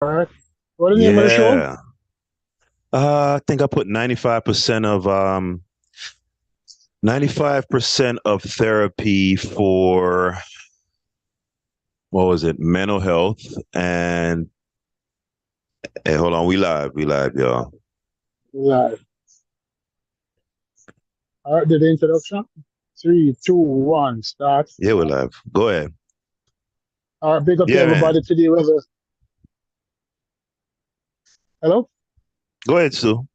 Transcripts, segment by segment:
All right. What is the name of the show? Yeah. I think I put 95% of therapy for what was it? Mental health. And hey, hold on, we live, y'all. Live. All right, did the introduction? Three, two, one, start. Yeah, we're live. Go ahead. All right, big up to Yeah, everybody man. today. Hello? Go ahead, Sue.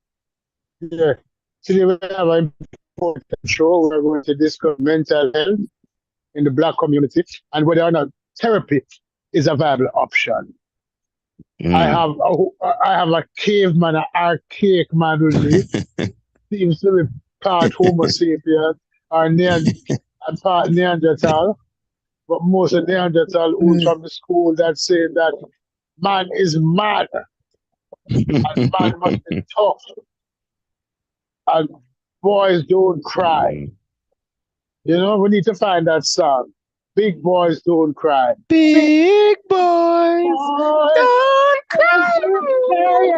Yeah. Today we have an important show. We're going to discuss mental health in the black community and whether or not therapy is a viable option. I Mm. have I have a caveman, an archaic man with me. Seems to be part Homo sapien or and part Neanderthal. But most of Neanderthal who's from the school that say that man is mad and man must be tough and boys don't cry. Mm. You know, we need to find that song. Big boys don't cry. Big Big boys, boys don't don't cry. cry.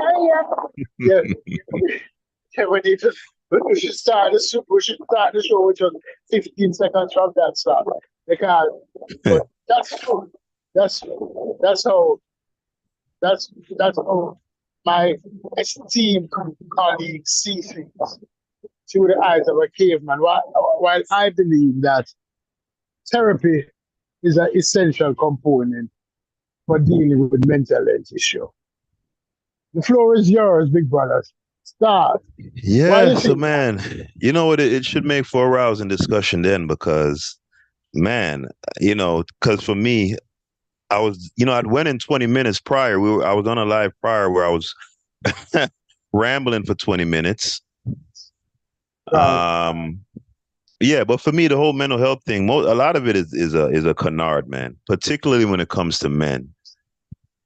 Yeah, yeah, we should start we should start the show with just 15 seconds from that song. Because but that's true. That's that's how that's how my esteemed colleagues see things through the eyes of a caveman. While I believe that therapy is an essential component for dealing with mental health issue. The floor is yours, big brothers. Start. Why do Yeah, you so think? man, you know what? It should make for a rousing discussion then because, man, because for me, I'd went in 20 minutes prior. I was on a live prior where I was rambling for 20 minutes. Right. Um, yeah, but for me, the whole mental health thing, a lot of it is a canard, man, particularly when it comes to men.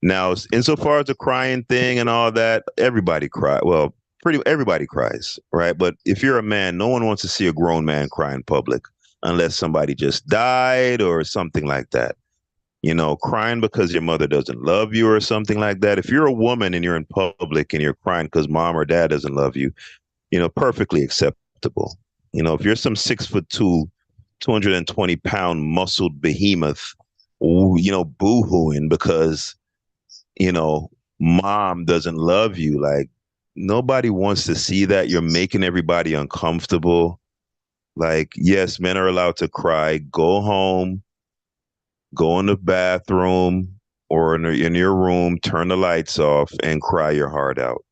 Now, insofar as the crying thing and all that, everybody cry. Well, pretty everybody cries, right? But if you're a man, no one wants to see a grown man cry in public unless somebody just died or something like that. Crying because your mother doesn't love you or something like that. If you're a woman and you're in public and you're crying because mom or dad doesn't love you, perfectly acceptable. If you're some 6'2", 220-pound muscled behemoth, boo-hooing because you know, mom doesn't love you. Like nobody wants to see that. You're making everybody uncomfortable. Like, yes, men are allowed to cry. Go home, go in the bathroom or in your room, turn the lights off and cry your heart out.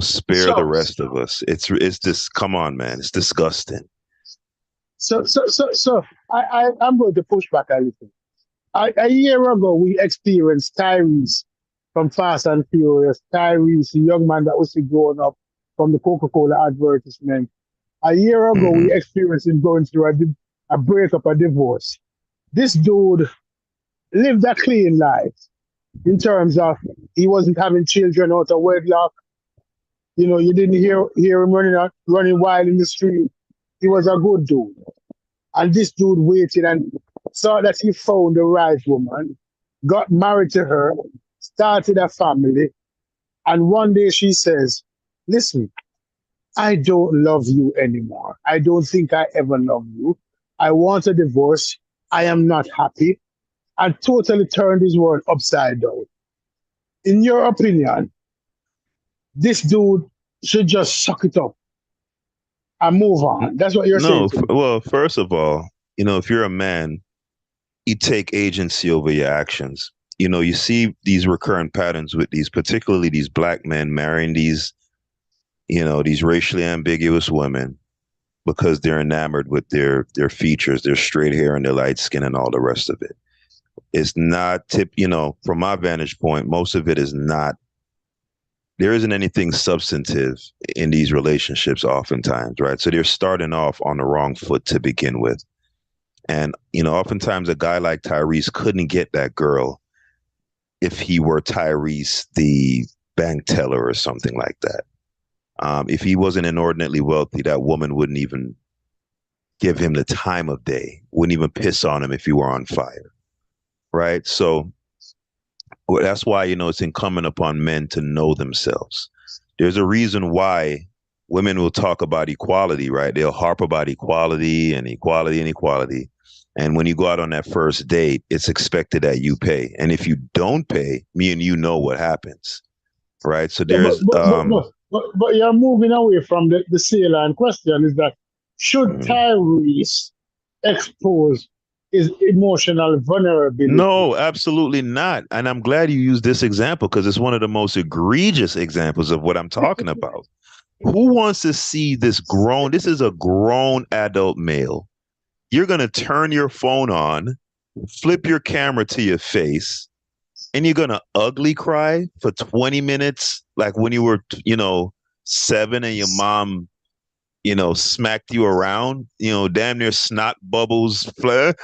Spare the So, rest of us. It's just come on, man. It's disgusting. so I'm going to push back a little. A year ago, we experienced Tyrese from Fast and Furious. Tyrese, the young man that was growing up from the Coca-Cola advertisement. A year ago, we Hmm. experienced him going through a breakup, a divorce. This dude lived a clean life in terms of he wasn't having children out of wedlock. You know, you didn't hear him running wild in the street. He was a good dude. And this dude waited and saw that he found the right woman, got married to her, started a family, and one day she says, "Listen, I don't love you anymore. I don't think I ever loved you. I want a divorce. I am not happy." And totally turned his world upside down. In your opinion, this dude should just suck it up and move on. That's what you're saying No, to me. well, first of all, if you're a man, you take agency over your actions. You see these recurrent patterns with particularly these black men marrying these racially ambiguous women because they're enamored with their features, their straight hair and their light skin and all the rest of it. It's not from my vantage point, most of it is not, there isn't anything substantive in these relationships oftentimes, right? So they're starting off on the wrong foot to begin with. And, oftentimes a guy like Tyrese couldn't get that girl if he were Tyrese, the bank teller or something like that. If he wasn't inordinately wealthy, that woman wouldn't even give him the time of day, wouldn't even piss on him if he were on fire. Right. So Well, that's why, it's incumbent upon men to know themselves. There's a reason why women will talk about equality, right? They'll harp about equality and equality and equality. And when you go out on that first date, it's expected that you pay. And if you don't pay, me and you know what happens, right? So Yeah, there's but you're moving away from the saline question is that should mm, Tyrese expose his emotional vulnerability? no, absolutely not. And I'm glad you used this example because it's one of the most egregious examples of what I'm talking about. Who wants to see this is a grown adult male. You're going to turn your phone on, flip your camera to your face, and you're going to ugly cry for 20 minutes, like when you were, 7 and your mom, smacked you around, damn near snot bubbles flare.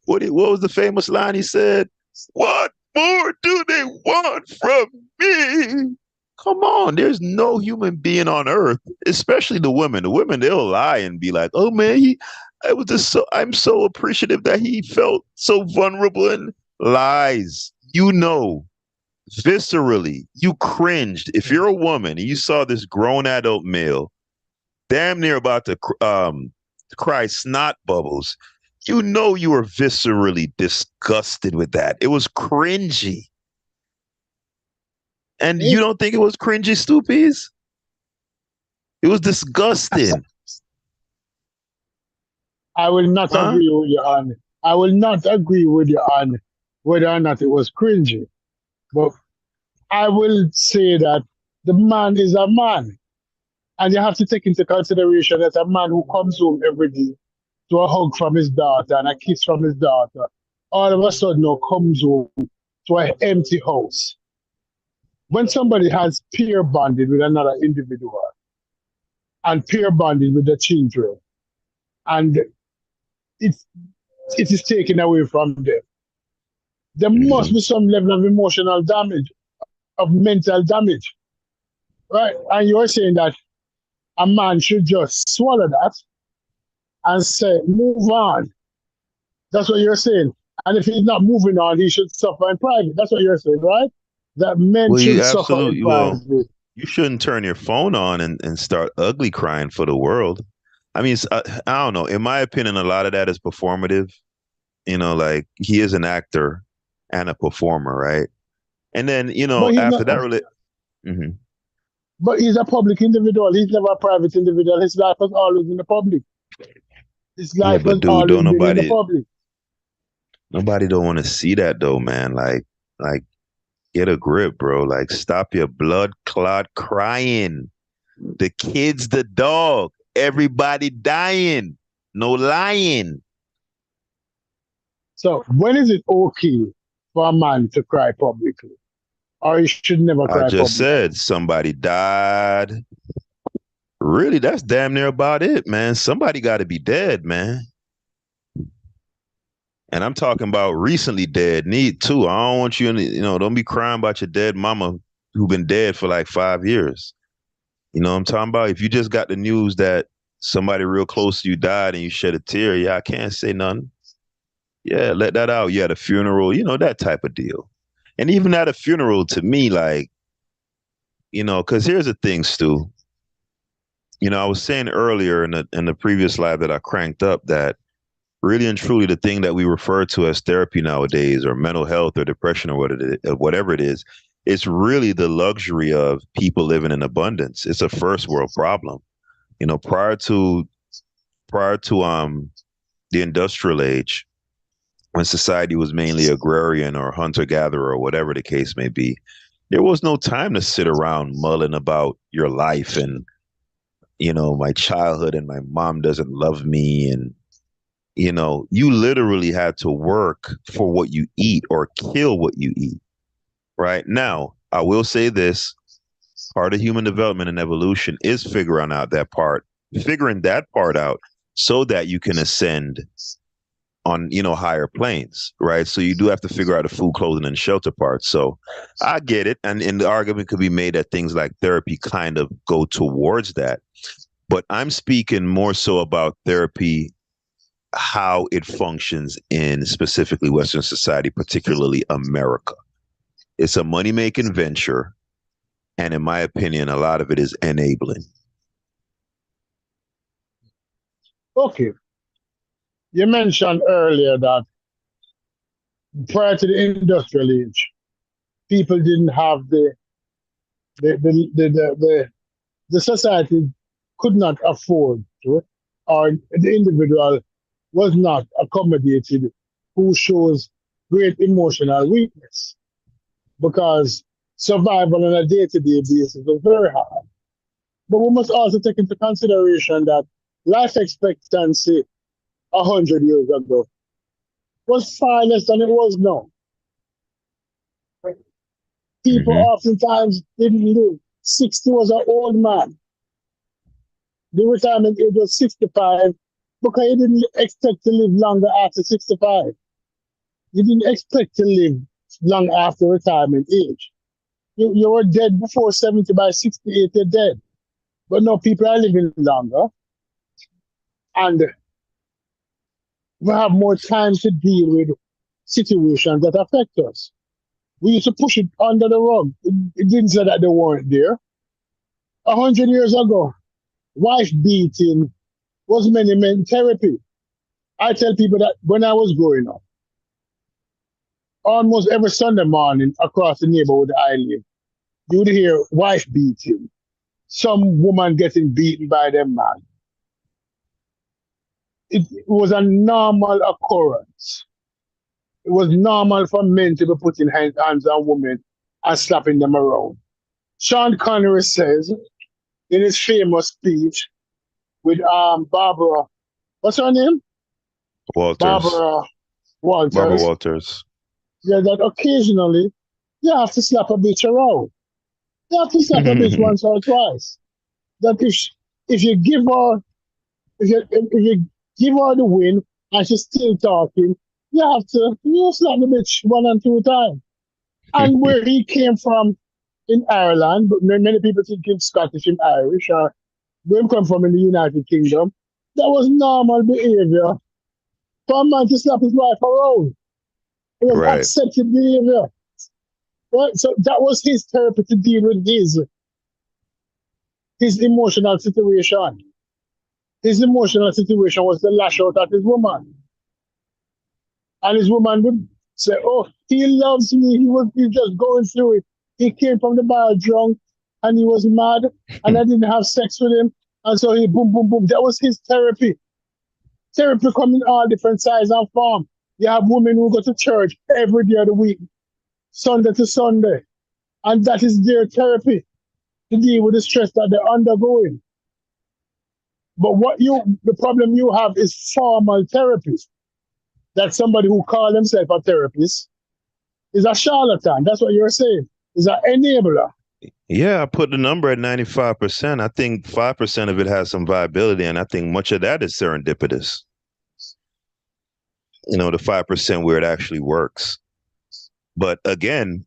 What was the famous line he said? What more do they want from me? Come on, there's no human being on earth, especially the women. The women, they'll lie and be like, "Oh man, I'm so appreciative that he felt so vulnerable." And lies, viscerally, you cringed. If you're a woman and you saw this grown adult male, damn near about to cry snot bubbles, you were viscerally disgusted with that. It was cringy. And you If don't think it was cringy, Stoopies? It was disgusting. I will not Huh? agree with you on I will not agree with you on whether or not it was cringy, but I will say that the man is a man. And you have to take into consideration that a man who comes home every day to a hug from his daughter and a kiss from his daughter, all of a sudden now comes home to an empty house. When somebody has peer bonded with another individual and peer bonded with the children, and it, it is taken away from them, there must Mm-hmm. be some level of emotional damage, of mental damage, right? And you're saying that a man should just swallow that and say, move on. That's what you're saying. And if he's not moving on, he should suffer in private. That's what you're saying, right? That men Well, you should suffer in absolutely well. private. You shouldn't turn your phone on and start ugly crying for the world. I mean, I don't know. In my opinion, a lot of that is performative. Like he is an actor and a performer, right? And then, But he's after not. that, really, hmm But he's a public individual. He's never a private individual. His life was always in the public. His yeah, life but has dude, always don't been in the nobody, public. nobody don't want to see that though, man. Like, get a grip, bro. Like, stop your blood clot crying. The kids, the dog, everybody dying. No lying. So when is it okay for a man to cry publicly? Or he should never I cry just publicly? said somebody died. Really, that's damn near about it, man. Somebody got to be dead, man. And I'm talking about recently dead, need too. I don't want you, don't be crying about your dead mama who been dead for like 5 years. You know what I'm talking about? If you just got the news that somebody real close to you died and you shed a tear, yeah, I can't say nothing. Yeah, let that out. Yeah, the funeral, that type of deal. And even at a funeral, to me, like, because here's the thing, Stu. I was saying earlier in the previous live that I cranked up that really and truly the thing that we refer to as therapy nowadays or mental health or depression or whatever it is, it's really the luxury of people living in abundance. It's a first world problem. Prior to the industrial age, when society was mainly agrarian or hunter gatherer or whatever the case may be, there was no time to sit around mulling about your life and my childhood and my mom doesn't love me and you literally had to work for what you eat or kill what you eat. Right now, I will say this: part of human development and evolution is figuring that part out so that you can ascend on higher planes, right? So you do have to figure out the food, clothing, and shelter part. So I get it, and the argument could be made that things like therapy kind of go towards that. But I'm speaking more so about therapy, how it functions in specifically Western society, particularly America. It's a money-making venture, and in my opinion, a lot of it is enabling. Okay. You mentioned earlier that prior to the industrial age, people didn't have the society could not afford to, or the individual was not accommodated who shows great emotional weakness because survival on a day-to-day basis was very hard. But we must also take into consideration that life expectancy 100 years ago was far less than it was now. People Hmm. oftentimes didn't live. 60 was an old man. The retirement age was 65 because you didn't expect to live longer after 65. You didn't expect to live long after retirement age. You were dead before 70, by 68, you're dead. But now people are living longer and we have more time to deal with situations that affect us. We used to push it under the rug. It didn't say that they weren't there. 100 years ago, wife beating was many men therapy. I tell people that when I was growing up, almost every Sunday morning across the neighborhood I live, you would hear wife beating, some woman getting beaten by their man. It was a normal occurrence. It was normal for men to be putting hands on women and slapping them around. Sean Connery says in his famous speech with Barbara, what's her name? Walters, Barbara Barbara Walters. Walters. Yeah, that occasionally you have to slap a bitch around. You have to slap a bitch once or twice. That if you give her if you give her the win and she's still talking, you slap the bitch 1 and 2 times. And where he came from in Ireland, but many people think he's Scottish and Irish, or where he come from in the United Kingdom, that was normal behavior for a man to slap his wife around. It was Right. accepted behavior. Right? So that was his therapy to deal with his emotional situation. His emotional situation was to lash out at his woman. And his woman would say, "Oh, he loves me. He's just going through it. He came from the bar drunk and he was mad and I didn't have sex with him. And so he boom, boom, boom." That was his therapy. Therapy come in all different size and form. You have women who go to church every day of the week, Sunday to Sunday. And that is their therapy to deal with the stress that they're undergoing. But the problem you have is formal therapy. That somebody who call himself a therapist is a charlatan. That's what you're saying. Is an enabler. Yeah, I put the number at 95%. I think 5% of it has some viability, and I think much of that is serendipitous. The 5% where it actually works. But again,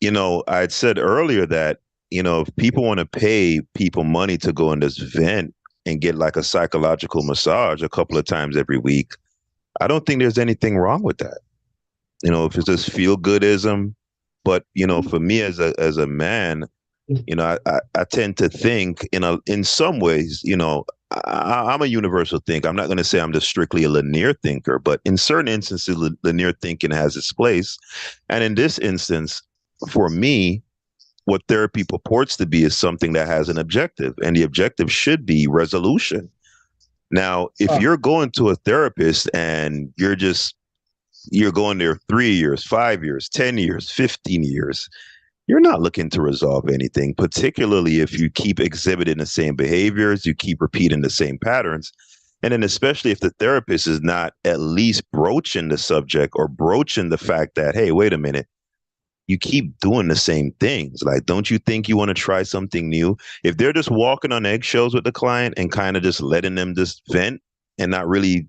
I had said earlier that, if people want to pay people money to go in this vent and get like a psychological massage a couple of times every week, I don't think there's anything wrong with that. If it's just feel goodism. But, for me as a man, I tend to think in some ways, I'm a universal thinker. I'm not going to say I'm just strictly a linear thinker, but in certain instances, linear thinking has its place. And in this instance, for me, what therapy purports to be is something that has an objective, and the objective should be resolution. Now, if Uh, you're going to a therapist and you're going there 3 years, 5 years, 10 years, 15 years, you're not looking to resolve anything, particularly if you keep exhibiting the same behaviors, you keep repeating the same patterns. And then, especially if the therapist is not at least broaching the subject or broaching the fact that, hey, wait a minute, you keep doing the same things. Like, don't you think you want to try something new? If they're just walking on eggshells with the client and kind of just letting them just vent and not really,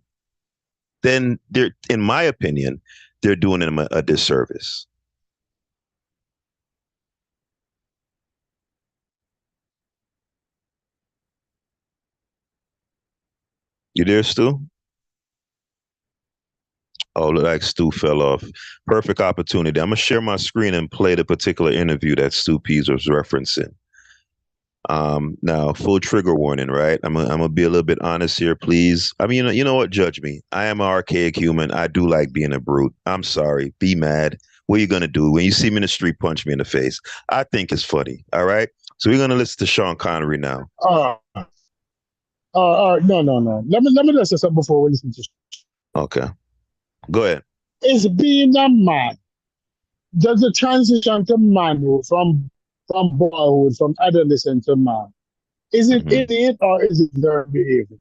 then they're, in my opinion, they're doing them a disservice. You there, Stu? Oh, look like Stu fell off. Perfect opportunity. I'm gonna share my screen and play the particular interview that Stu Pease was referencing. Now, full trigger warning, right? I'm gonna be a little bit honest here, please. I mean, you know what? Judge me. I am an archaic human. I do like being a brute. I'm sorry. Be mad. What are you gonna do when you see me in the street? Punch me in the face. I think it's funny. All right. So we're gonna listen to Sean Connery now. No, no, no. Let me just say something before we listen to. Okay. Go ahead. Is being a man, does the transition to manhood from boyhood, from adolescent to man, is it Mhm. innate or is it learned behavior?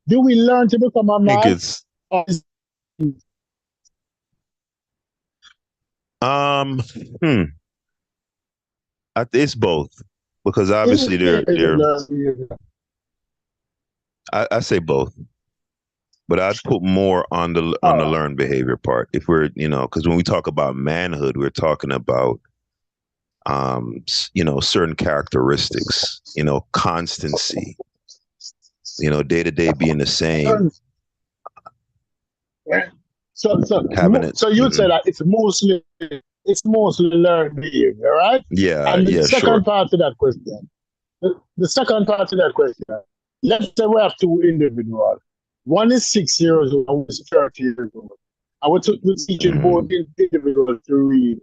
Do we learn to become a I think man, it's or is um hmm. It's both because obviously it they're learned behavior? I say both, but I'd put more on All the right. learned behavior part. If we're because when we talk about manhood, we're talking about certain characteristics, constancy, day to day being the same, having it. So you'd say that it's mostly learned behavior, right? Yeah, And the yeah, second sure. part to that question, the second part to that question, let's say we have two individuals. One is 6 years old, one is 30 years old. I would teaching both Mhm. individuals to read.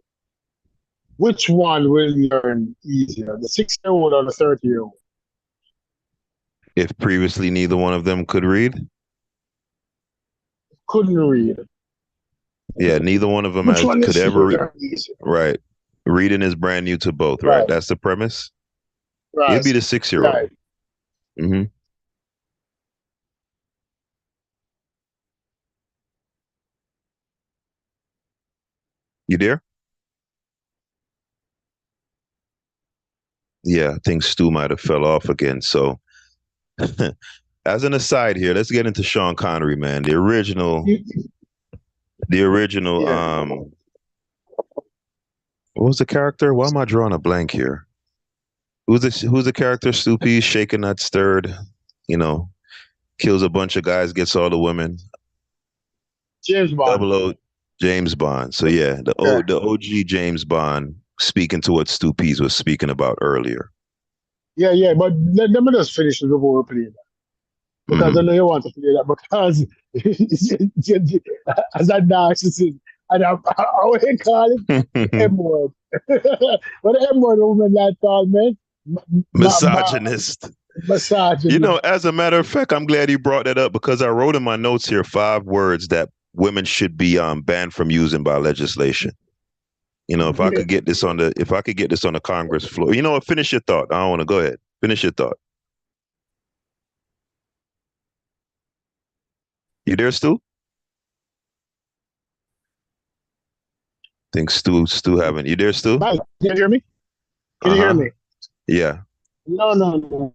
Which one will learn easier, the 6 year old or the 30-year old? If previously neither one of them could read, Couldn't read. yeah, neither one of them Which one could is ever will learn easier? right. Reading is brand new to both, right? Right, That's the premise. It'd right, be the 6-year old. right. Hmm. You there? Yeah, I think Stu might have fell off again. So, as an aside here, let's get into Sean Connery, man. You, The original. yeah. What was the character? Why am I drawing a blank here? Who's the character? Stu Pease, shaken not stirred. You know, kills a bunch of guys, gets all the women. James Bond. Double O, James Bond. So yeah, Yeah, the OG James Bond speaking to what Stu Pease was speaking about earlier. yeah, yeah. But let me just finish it before we play that, because I Hmm. know you want to play that because as a narcissist, and I would call it the M word. What the M word woman like called man? Ma, ma, Misogynist. misogynist. As a matter of fact, I'm glad you brought that up because I wrote in my notes here 5 words that women should be banned from using by legislation. If I Yeah. could get this on the Congress floor. You know what? Finish your thought. I don't want to go ahead. Finish your thought. You there, Stu? Think Stu haven't. You there, Stu? Mike, can you hear me? Can you hear Uh-huh. me? Yeah. No, no, no.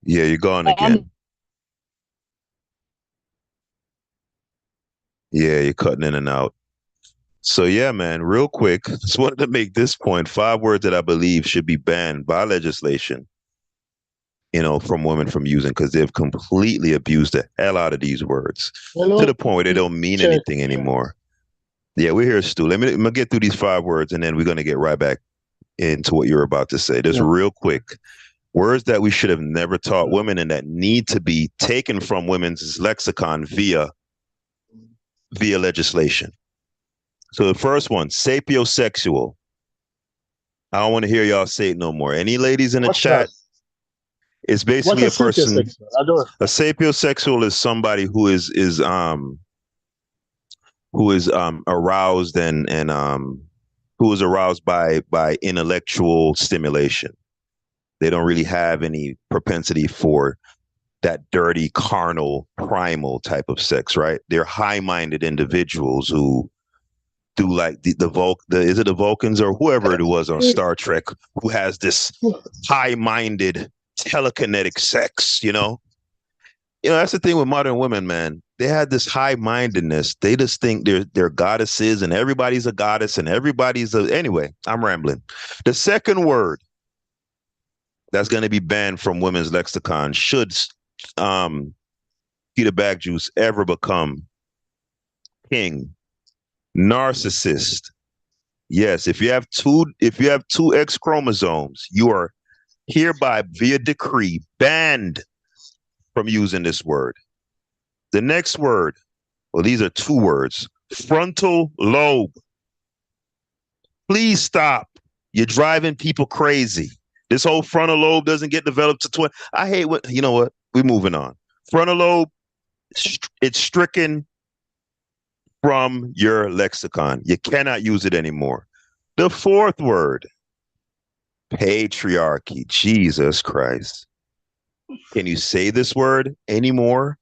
Yeah, you're gone I'm again. Yeah, you're cutting in and out. So yeah, man, real quick, just wanted to make this point. 5 words that I believe should be banned by legislation, from women from using because they've completely abused the hell out of these words to hello. the point where they don't mean Check. anything anymore. Yeah, we're here, Stu. Let me get through these 5 words and then we're gonna get right back into what you're about to say. Just Yeah. real quick. Words that we should have never taught women and that need to be taken from women's lexicon via legislation. So the first one, sapiosexual. I don't want to hear y'all say it no more. Any ladies in the What's that? chat, it's What's basically a a person. sapiosexual? I don't. A sapiosexual is somebody who is aroused and who is aroused by intellectual stimulation. They don't really have any propensity for that dirty, carnal, primal type of sex, right? They're high-minded individuals who do like the is it the Vulcans or whoever it was on Star Trek who has this high-minded telekinetic sex, that's the thing with modern women, man. They had this high-mindedness. They just think they're goddesses and everybody's a goddess and everybody's a anyway, I'm rambling. The second word that's going to be banned from women's lexicon should Peter Bag Juice ever become king. Narcissist. Yes, if you have two X chromosomes, you are hereby via decree banned from using this word. The next word, well, these are two words. Frontal lobe. Please stop. You're driving people crazy. This whole frontal lobe doesn't get developed to 20. I hate what, you know what? We're moving on. Frontal lobe, it's stricken from your lexicon. You cannot use it anymore. The fourth word, patriarchy. Jesus Christ. Can you say this word anymore?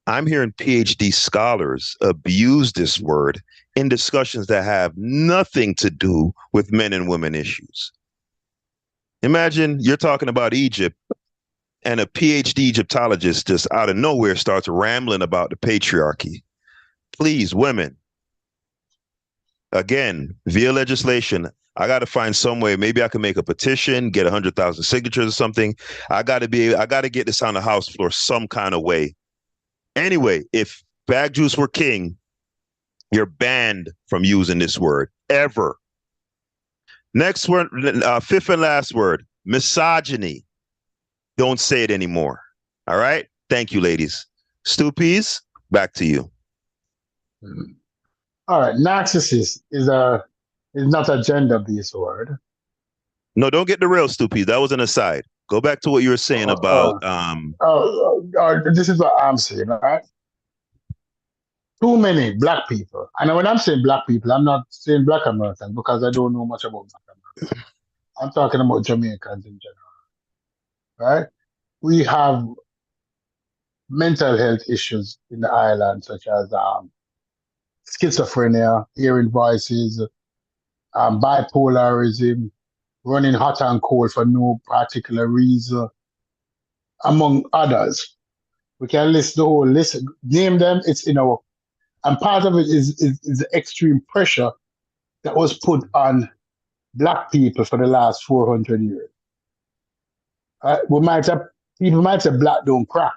I'm hearing PhD scholars abuse this word in discussions that have nothing to do with men and women issues. Imagine you're talking about Egypt and a PhD Egyptologist just out of nowhere starts rambling about the patriarchy. Please, women, again, via legislation, I got to find some way. Maybe I can make a petition, get 100,000 signatures or something. I got to get this on the House floor some kind of way. Anyway, if Bag Juice were king, you're banned from using this word ever. Next word, fifth and last word, misogyny. Don't say it anymore. All right. Thank you, ladies. Stoopies, back to you. All right. Narcissist is not a gender-based word. No, don't get the real Stoopies. That was an aside. Go back to what you were saying about. This is what I'm saying, right? Too many black people, and when I'm saying black people, I'm not saying black Americans because I don't know much about black Americans. I'm talking about Jamaicans in general, right? We have mental health issues in the island, such as schizophrenia, hearing voices, bipolarism, running hot and cold for no particular reason, among others. We can list the whole list, name them, it's in our, and part of it is the extreme pressure that was put on black people for the last 400 years. People might say black don't crack,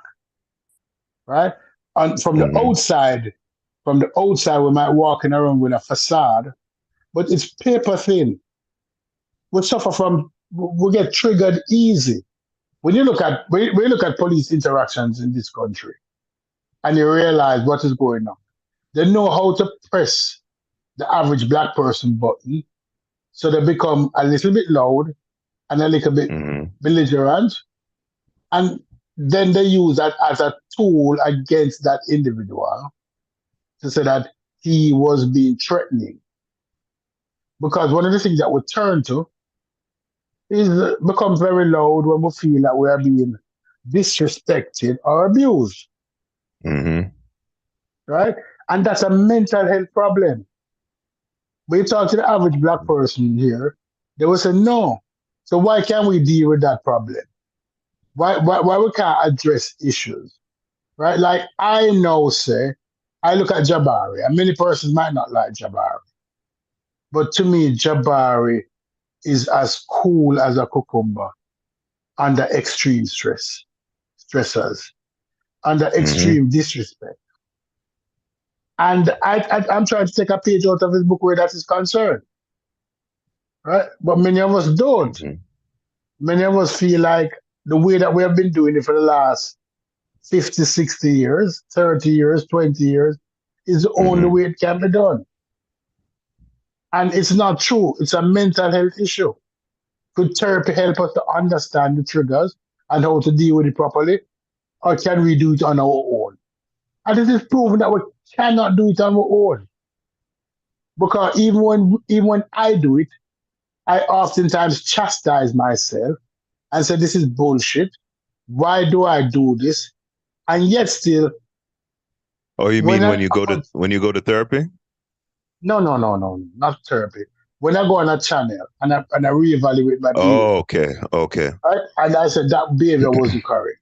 right? And from the outside, we might walking around with a facade, but it's paper thin. We get triggered easy. When you look at police interactions in this country, and you realize what is going on, they know how to press the average black person button, so they become a little bit loud and a little bit belligerent, and then they use that as a tool against that individual to say that he was being threatening. Because one of the things that we turn to is becomes very loud when we feel that we are being disrespected or abused. Right? And that's a mental health problem. When you talk to the average black person here, they will say, no. So why can't we deal with that problem? Why we can't address issues? Right? Like I look at Jabari, and many persons might not like Jabari. But to me, Jabari is as cool as a cucumber under extreme stressors, under extreme disrespect. And I'm trying to take a page out of his book where that is concerned. Right? But many of us don't. Many of us feel like the way that we have been doing it for the last 50, 60 years, 30 years, 20 years is the only way it can be done. And it's not true. It's a mental health issue. Could therapy help us to understand the triggers and how to deal with it properly? Or can we do it on our own? And it is proven that we cannot do it on our own. Because even when I do it, I oftentimes chastise myself and say, this is bullshit. Why do I do this? And yet still. Oh, you mean when you go to therapy? No, not therapy. When I go on a channel and I reevaluate my behavior. Oh, okay. Right? And I said that behavior wasn't correct.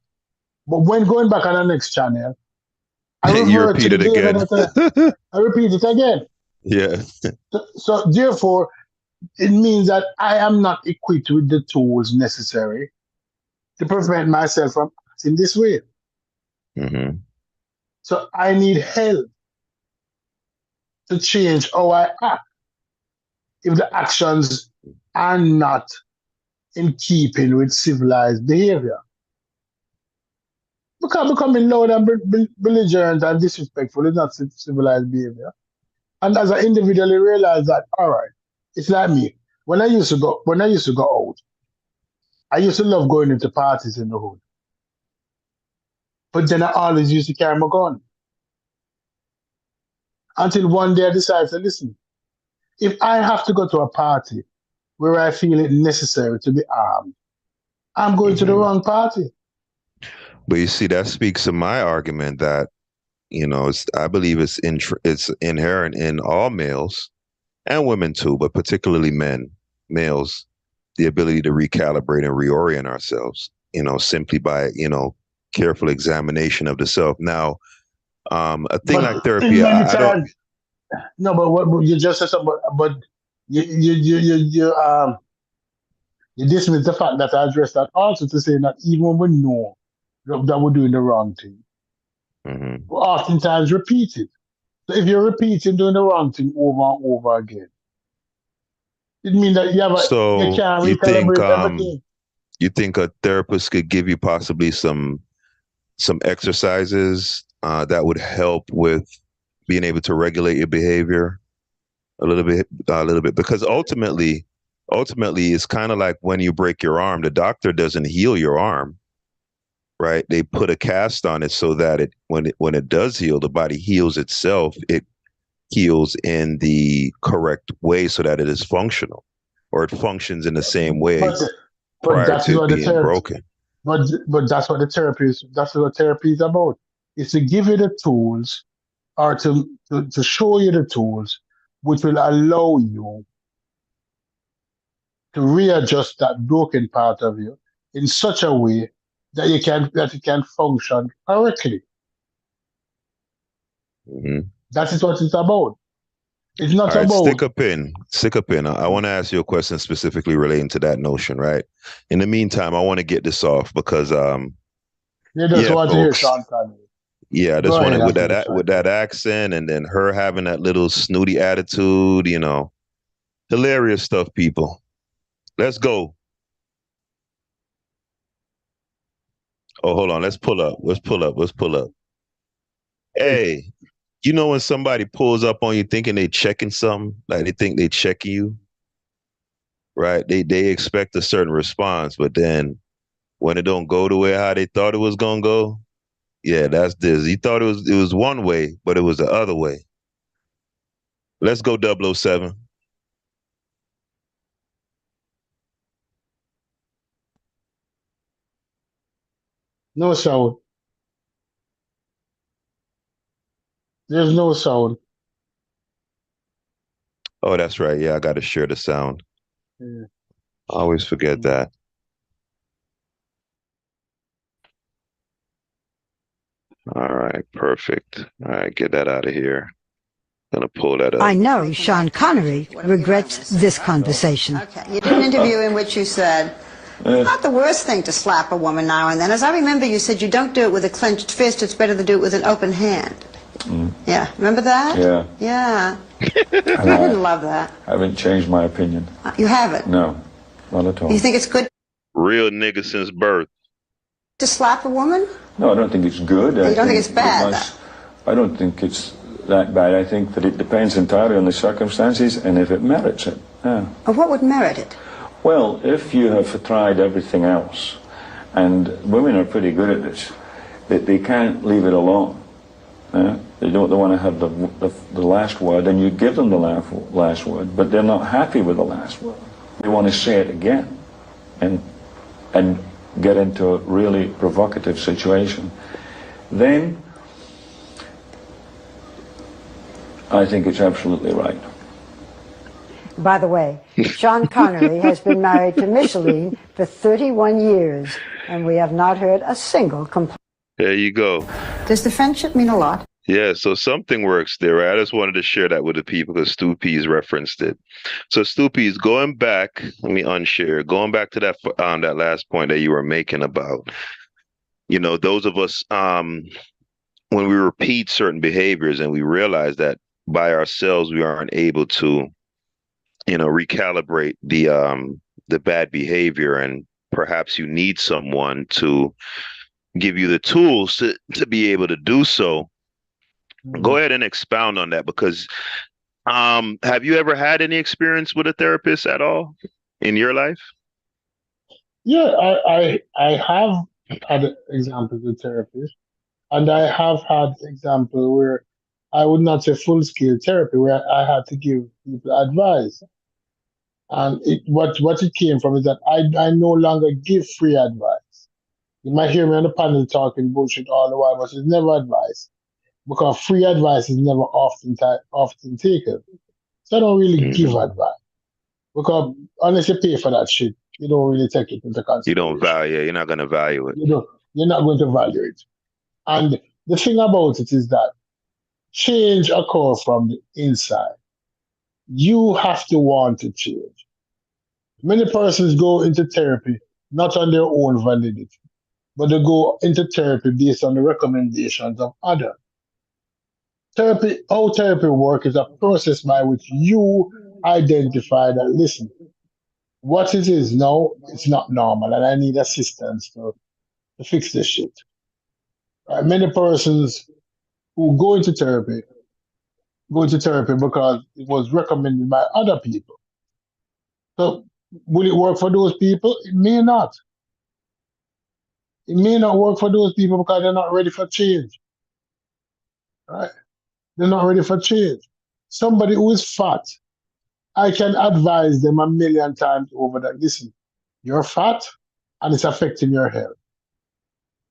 But when going back on the next channel, I repeat it again. I repeat it again. Yeah. So therefore, it means that I am not equipped with the tools necessary to prevent myself from acting this way. Mm-hmm. So I need help to change how I act if the actions are not in keeping with civilized behavior. Because becoming loud and belligerent and disrespectful is not civilized behavior. And as I individually realize that, all right, it's like me. When I used to go out, I used to love going into parties in the hood. But then I always used to carry my gun. Until one day I decided to listen. If I have to go to a party where I feel it necessary to be armed, I'm going to the wrong party. But you see, that speaks to my argument that, I believe it's inherent in all males and women too, but particularly males, the ability to recalibrate and reorient ourselves, simply by, careful examination of the self. Now, a thing like therapy, I don't. No, but what you just said, but you dismiss the fact that I addressed that also to say that even when we know that we're doing the wrong thing, we oftentimes repeat it. So if you're repeating doing the wrong thing over and over again, it means that you can't recalibrate everything. You think a therapist could give you possibly some exercises that would help with being able to regulate your behavior a little bit, because ultimately it's kind of like when you break your arm, the doctor doesn't heal your arm, right? They put a cast on it so that when it does heal, the body heals itself. It heals in the correct way so that it is functional, or it functions in the same way prior to being broken. But that's what the therapy is. That's what therapy is about. It's to give you the tools, or to show you the tools which will allow you to readjust that broken part of you in such a way that it can function correctly. That is what it's about. It's not about. Stick a pin. I want to ask you a question specifically relating to that notion, right? In the meantime, I want to get this off because you just want to hear Sean Connery. Yeah, I just want to with that accent, and then her having that little snooty attitude, hilarious stuff, people. Let's go. Oh, hold on. Let's pull up. Hey, when somebody pulls up on you thinking they checking something, like they think they checking you, right? They expect a certain response, but then when it don't go the way how they thought it was gonna go, yeah, that's this. You thought it was one way, but it was the other way. Let's go 007. No sound. There's no sound. Oh, that's right. Yeah, I got to share the sound. Yeah. I always forget that. All right, perfect. All right, get that out of here. I'm going to pull that up. I know Sean Connery regrets this conversation. Okay, you did an interview in which you said, not the worst thing to slap a woman now and then. As I remember, you said you don't do it with a clenched fist, it's better to do it with an open hand. Yeah, remember that? Yeah. Yeah. I didn't love that. I haven't changed my opinion. You haven't? No, not at all. You think it's good? Real nigga since birth. To slap a woman? No, I don't think it's good. You don't think it's bad? I don't think it's that bad. I think that it depends entirely on the circumstances and if it merits it. Yeah. What would merit it? Well, if you have tried everything else, and women are pretty good at this, that they can't leave it alone. They don't want to have the last word, and you give them the last word, but they're not happy with the last word. They want to say it again, and get into a really provocative situation. Then I think it's absolutely right. By the way, Sean Connery has been married to Micheline for 31 years, and we have not heard a single complaint. There you go. Does the friendship mean a lot? Yeah, so something works there, right? I just wanted to share that with the people because Stupi's referenced it. So Stupi's going back, let me unshare, going back to that last point that you were making about, those of us when we repeat certain behaviors and we realize that by ourselves we aren't able to, recalibrate the bad behavior, and perhaps you need someone to give you the tools to be able to do so. Go ahead and expound on that because have you ever had any experience with a therapist at all in your life? Yeah, I have had examples with therapists, and I have had example where I would not say full scale therapy, where I had to give people advice. And what it came from is that I no longer give free advice. You might hear me on the panel talking bullshit all the while, but it's never advice because free advice is never often taken. So I don't really give Mhm. advice because unless you pay for that shit, you don't really take it into You don't consideration. value it. You're not going to value it. You know, you're not going to value it. And the thing about it is that change occurs from the inside. You have to want to change. Many persons go into therapy not on their own validity, but they go into therapy based on the recommendations of others. How therapy works is a process by which you identify that, listen, what it is now, it's not normal, and I need assistance to fix this shit. Many persons who go into therapy because it was recommended by other people. So will it work for those people? It may not. It may not work for those people because they're not ready for change. Right? They're not ready for change. Somebody who is fat, I can advise them a million times over that. Listen, you're fat and it's affecting your health.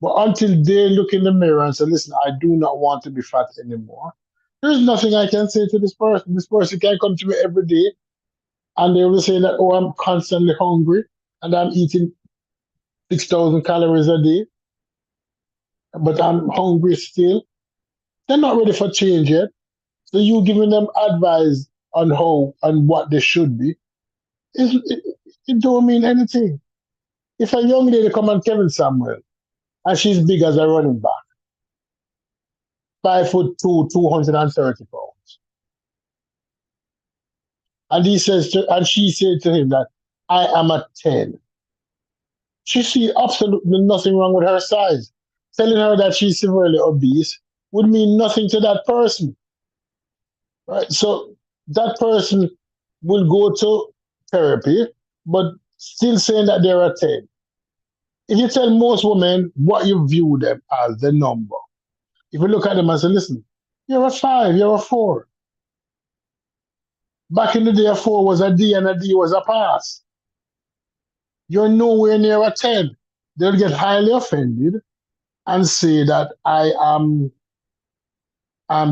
But until they look in the mirror and say, listen, I do not want to be fat anymore, there's nothing I can say to this person. This person can come to me every day and they will say that, oh, I'm constantly hungry and I'm eating 6,000 calories a day, but I'm hungry still. They're not ready for change yet. So you giving them advice on how and what they should be, it don't mean anything. If a young lady come on Kevin Samuel and she's big as a running back, 5'2", 230 pounds, and she said to him that I am a 10. She see absolutely nothing wrong with her size. Telling her that she's severely obese would mean nothing to that person. Right? So that person will go to therapy, but still saying that they're a 10. If you tell most women what you view them as the number, if you look at them and say, listen, you're a 5, you're a 4. Back in the day, a 4 was a D and a D was a pass. You're nowhere near a 10. They'll get highly offended and say that I'm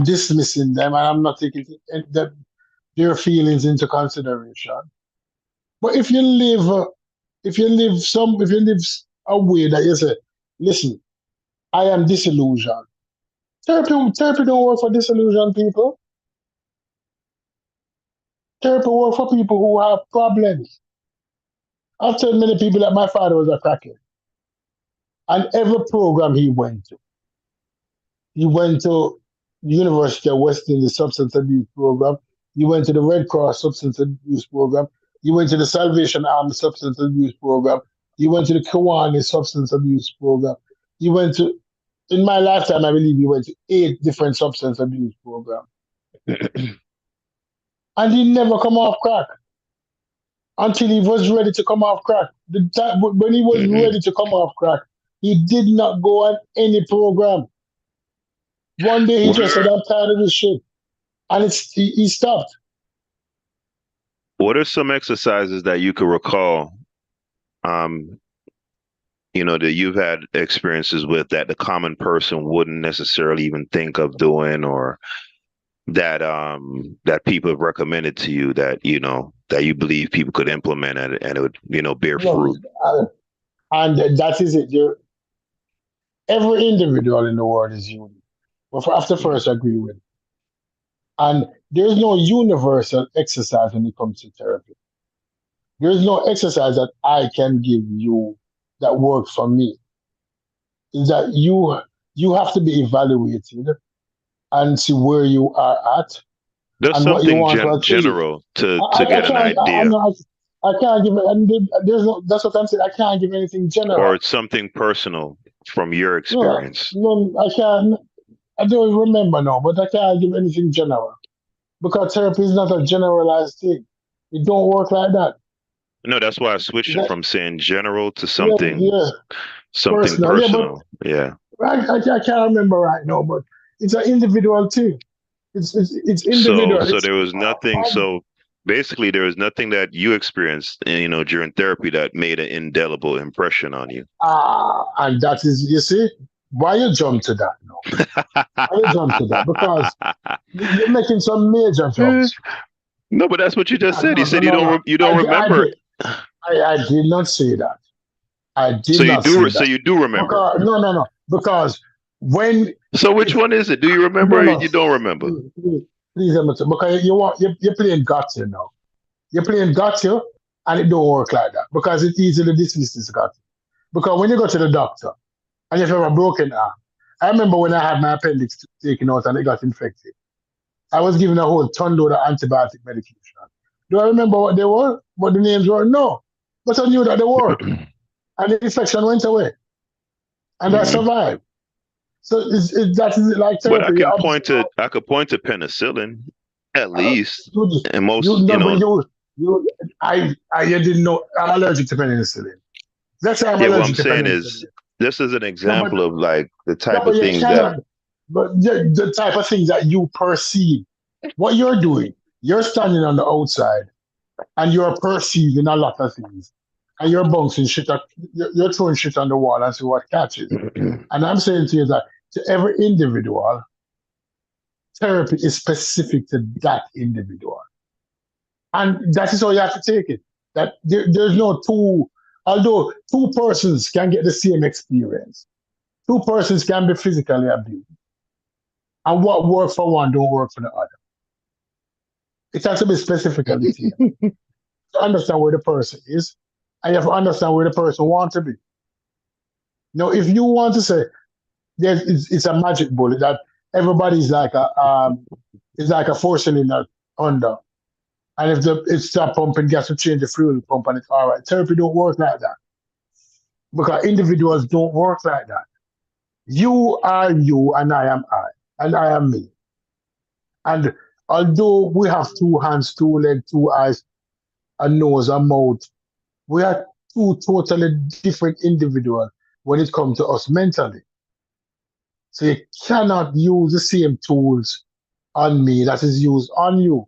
dismissing them and I'm not taking their feelings into consideration. But if you live a way that you say, listen, I am disillusioned. Therapy don't work for disillusioned people. Therapy work for people who have problems. I've told many people that my father was a crackhead. And every program he went to the University of West Indies substance abuse program. He went to the Red Cross substance abuse program. He went to the Salvation Army substance abuse program. He went to the Kiwani substance abuse program. He went to, in my lifetime, I believe he went to 8 different substance abuse programs. And he never come off crack until he was ready to come off crack. When he was ready to come off crack, he did not go on any program. One day he just said, I'm tired of this shit. And he stopped. What are some exercises that you could recall, that you've had experiences with that the common person wouldn't necessarily even think of doing, or that people have recommended to you that you believe people could implement and it would, bear fruit? And that is it. Every individual in the world is unique. But after first, I agree with. And there's no universal exercise when it comes to therapy. There's no exercise that I can give you that works for me. Is that you have to be evaluated and see where you are at There's and what you something want to achieve. general to I get an can't. idea, I can't give. And there's no. That's what I'm saying. I can't give anything general. or it's something personal from your No, experience. no, I can't. I don't remember now, but I can't give anything general because therapy is not a generalized thing. It don't work like that. No, that's why I switched it That from saying general to yeah, something yeah, personal. Yeah, but personal. Yeah. I can't remember right now. But it's an individual thing. It's So individual. so It's there was nothing. So basically, there was nothing that you experienced, during therapy that made an indelible impression on you. and that is you see why you jump to that now. Why you jump to that because you're making some major jumps. No, but that's what you just said. No, You no, said no. you don't remember. I did not say that. I did So you not say do. So that. you do remember. Because, no. Because when So which one is it? Do you remember? no, Or no, you don't remember? please let me tell- because you're playing gotcha now. You're playing gotcha, and it don't work like that because it easily dismisses gotcha. Because when you go to the doctor and if you have a broken arm, I remember when I had my appendix taken out and it got infected. I was given a whole ton load of antibiotic medication. Do I remember what they were? What the names were? No. But I knew that they worked. And the infection went away. And I survived. So that is like But I therapy. can point to penicillin at least, and most you didn't know I'm allergic to penicillin. Let's say I'm Yeah, what allergic I'm to saying penicillin. is this is an No, example of like the type but of you things that cannot. But the type of things that you perceive, what you're doing, you're standing on the outside and you're perceiving a lot of things. And you're bouncing shit, you're throwing shit on the wall and see what catches. And I'm saying to you that to every individual, therapy is specific to that individual. And that is how you have to take it. That there's no two, although two persons can get the same experience, two persons can be physically abused. And what works for one don't work for the other. It has to be specifically to you to understand where the person is, and you have to understand where the person wants to be. Now, if you want to say it's a magic bullet that everybody's like a 4 cylinder under, and if it stop pumping gas to change the fuel pump and it's all right. Therapy don't work like that because individuals don't work like that. You are you, and I am I, and I am me. And although we have two hands, two legs, two eyes, a nose, a mouth, we are two totally different individuals when it comes to us mentally. So you cannot use the same tools on me that is used on you.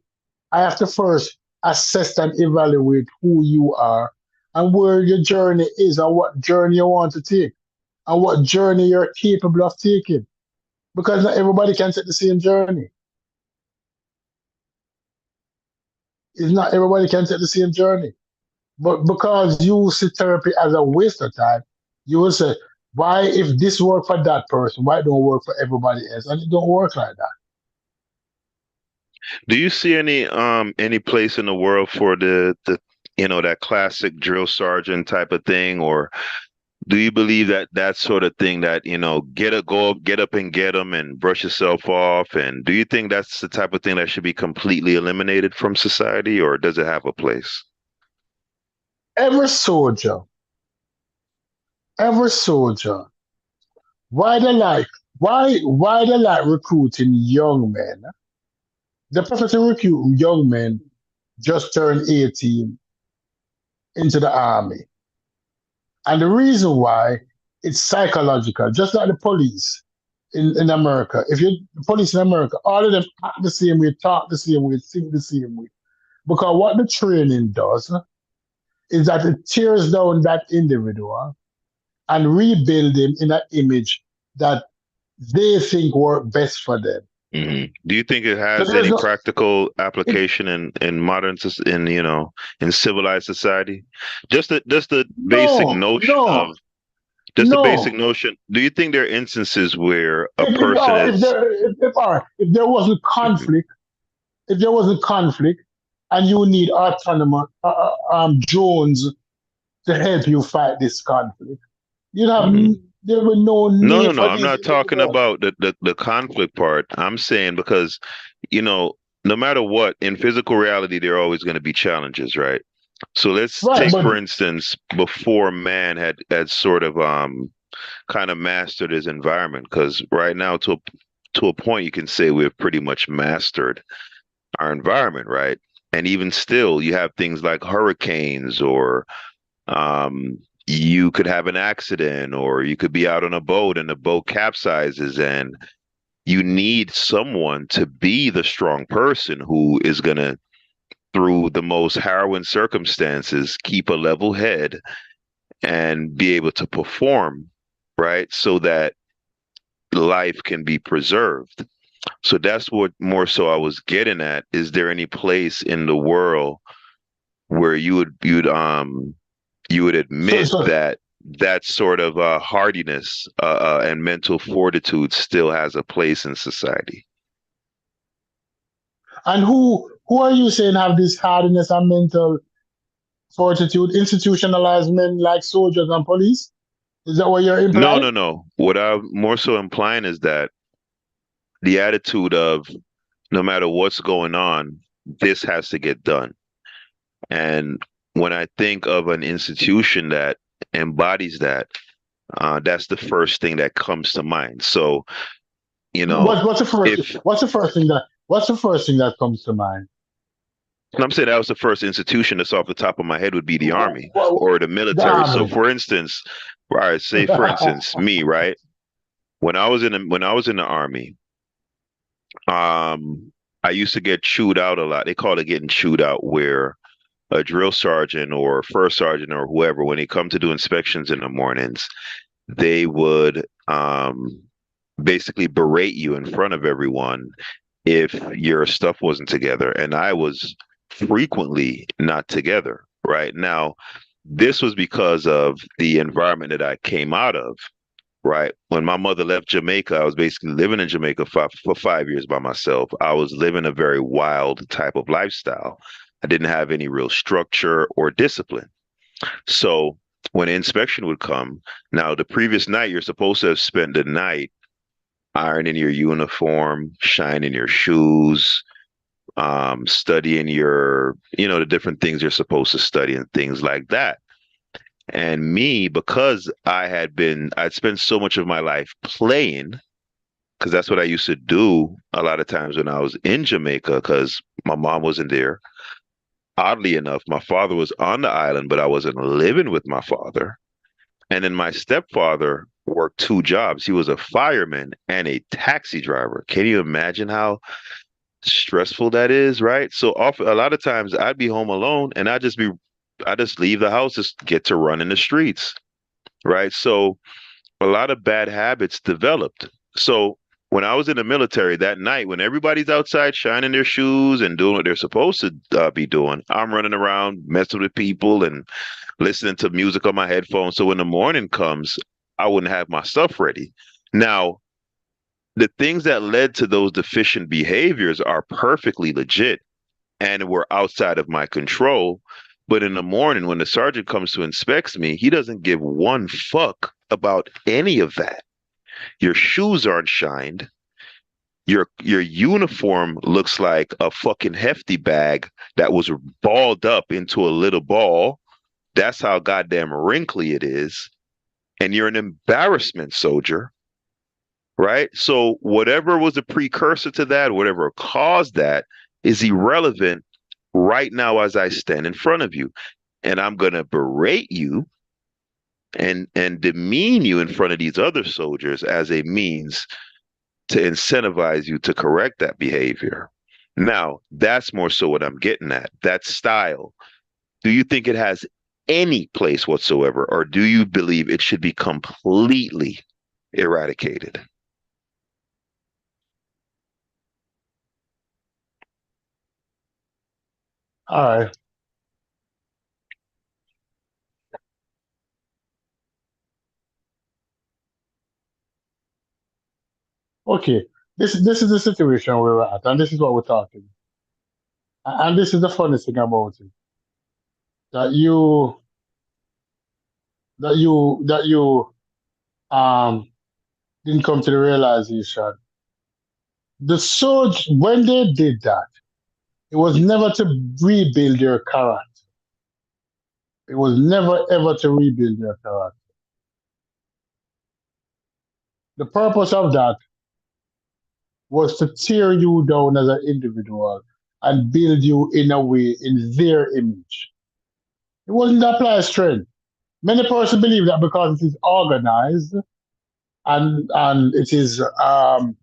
I have to first assess and evaluate who you are and where your journey is and what journey you want to take and what journey you're capable of taking. Because not everybody can take the same journey. It's not everybody can take the same journey. But because you see therapy as a waste of time, you will say, why if this work for that person, why it don't work for everybody else? And it don't work like that. Do you see any place in the world for the that classic drill sergeant type of thing, or do you believe that sort of thing that get up and get them and brush yourself off? And do you think that's the type of thing that should be completely eliminated from society, or does it have a place? Every soldier, why they like recruiting young men? They prefer to recruit young men just turned 18 into the army. And the reason why, it's psychological, just like the police in America. If you're the police in America, all of them act the same way, talk the same way, think the same way. Because what the training does is that it tears down that individual and rebuild him in an image that they think work best for them. Mm-hmm. Do you think it has any practical application in modern, in civilized society? Just the basic notion of just a basic No. notion. Do you think there are instances where a If, person all right, is all right, if there was a Mhm, conflict, if there was a conflict, and you need autonomous drones to help you fight this conflict, you'd have mhm. there were no No, no, need no. for I'm these not talking individuals. about the conflict part. I'm saying because, you know, no matter what, in physical reality, there are always going to be challenges, right? So let's Right, take, but for instance, before man had sort of kind of mastered his environment, because right now, to a point, you can say we've pretty much mastered our environment, right? And even still, you have things like hurricanes or um, you could have an accident or you could be out on a boat and the boat capsizes and you need someone to be the strong person who is going to, through the most harrowing circumstances, keep a level head and be able to perform, right? So that life can be preserved. So that's what more so I was getting at. Is there any place in the world where you would so admit so that that sort of hardiness and mental fortitude still has a place in society? and who are you saying have this hardiness and mental fortitude? Institutionalized men like soldiers and police? Is that what you're No, implying? no, no. What I'm more so implying is that the attitude of no matter what's going on, this has to get done. And when I think of an institution that embodies that, that's the first thing that comes to mind. So, you know, What's the first? if What's the first thing that comes to mind? I'm saying that was the first institution that's off the top of my head would be the army What, or the the military. So army. for instance, right, say for instance, me, right? When I was in the army, I used to get chewed out a lot. They call it getting chewed out, where a drill sergeant or first sergeant or whoever, when they come to do inspections in the mornings, they would basically berate you in front of everyone if your stuff wasn't together. And I was frequently not together. Right now, this was because of the environment that I came out of. Right. When my mother left Jamaica, I was basically living in Jamaica for 5 years by myself. I was living a very wild type of lifestyle. I didn't have any real structure or discipline. So when inspection would come, now the previous night, you're supposed to have spent the night ironing your uniform, shining your shoes, studying the different things you're supposed to study and things like that. And me, because I'd spent so much of my life playing, because that's what I used to do a lot of times when I was in Jamaica, because my mom wasn't there. Oddly enough, my father was on the island, but I wasn't living with my father. And then my stepfather worked two jobs. He was a fireman and a taxi driver. Can you imagine how stressful that is, right? So often, a lot of times I'd be home alone and I just leave the house, just get to run in the streets, right? So a lot of bad habits developed. So when I was in the military that night, when everybody's outside shining their shoes and doing what they're supposed to be doing, I'm running around messing with people and listening to music on my headphones. So when the morning comes, I wouldn't have my stuff ready. Now, the things that led to those deficient behaviors are perfectly legit and were outside of my control. But in the morning, when the sergeant comes to inspect me, he doesn't give one fuck about any of that. Your shoes aren't shined. Your uniform looks like a fucking hefty bag that was balled up into a little ball. That's how goddamn wrinkly it is. And you're an embarrassment, soldier, right? So whatever was a precursor to that, whatever caused that, is irrelevant right now as I stand in front of you. And I'm gonna berate you and demean you in front of these other soldiers as a means to incentivize you to correct that behavior. Now, that's more so what I'm getting at. That style. Do you think it has any place whatsoever, or do you believe it should be completely eradicated? All right. Okay, this is the situation we're at, and this is what we're talking. And this is the funny thing about it that you um didn't come to the realization. The soldiers, when they did that, it was never to rebuild their character. It was never ever to rebuild their character. The purpose of that was to tear you down as an individual and build you in a way in their image. It wasn't to apply strength. Many persons believe that because it is organized and it is oh,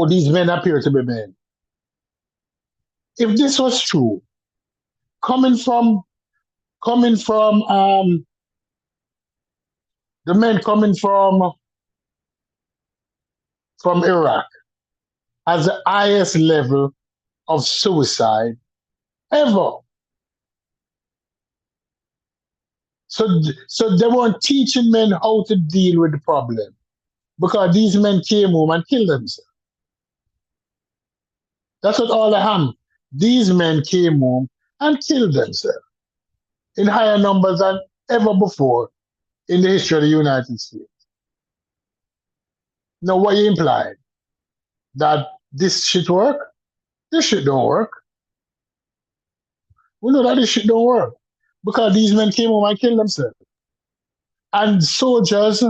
these men appear to be men. If this was true, coming from the men coming from Iraq has the highest level of suicide ever. So they weren't teaching men how to deal with the problem because these men came home and killed themselves. That's what all the ham. These men came home and killed themselves in higher numbers than ever before in the history of the United States. Now, what you implied? That this shit work? This shit don't work. We know that this shit don't work because these men came home and killed themselves. And soldiers,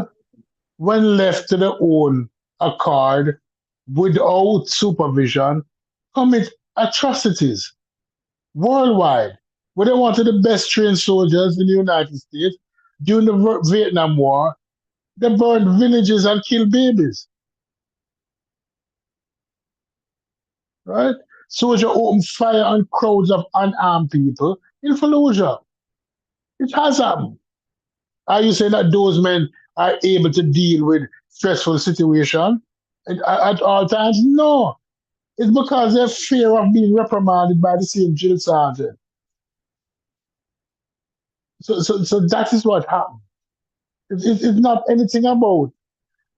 when left to their own accord, without supervision, commit atrocities worldwide. Where they wanted the best trained soldiers in the United States during the Vietnam War, they burned villages and killed babies. Right? Soldier opened fire on crowds of unarmed people in Fallujah. It has happened. Are you saying that those men are able to deal with stressful situation at all times? No. It's because they fear of being reprimanded by the same drill sergeant. So that is what happened. It's not anything about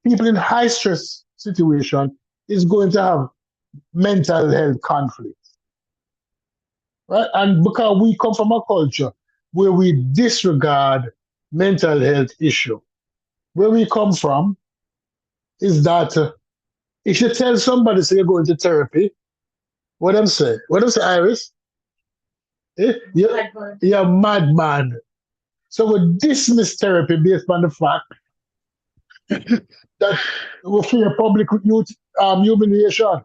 people in high stress situation is going to have mental health conflicts. Right? And because we come from a culture where we disregard mental health issue, where we come from is that if you tell somebody say you're going to therapy, what them say? What them say, Iris? You're a madman. So we dismiss therapy based on the fact that we fear public youth humiliation.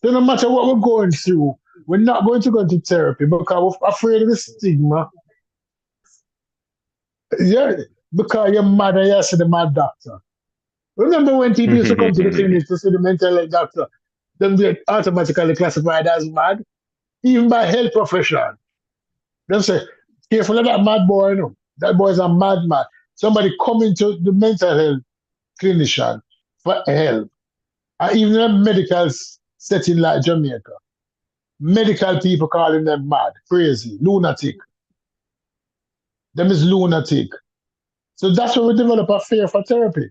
So no matter what we're going through, we're not going to go into therapy because we're afraid of the stigma. Yeah, because you're mad and you see the mad doctor. Remember when people used to come to the clinic to see the mental health doctor, then they're automatically classified as mad, even by health profession. They say, careful of that mad boy, you know. That boy is a madman. Somebody coming to the mental health clinician for help. And even in a medical setting like Jamaica, medical people calling them mad, crazy, lunatic. Them is lunatic. So that's why we develop a fear for therapy.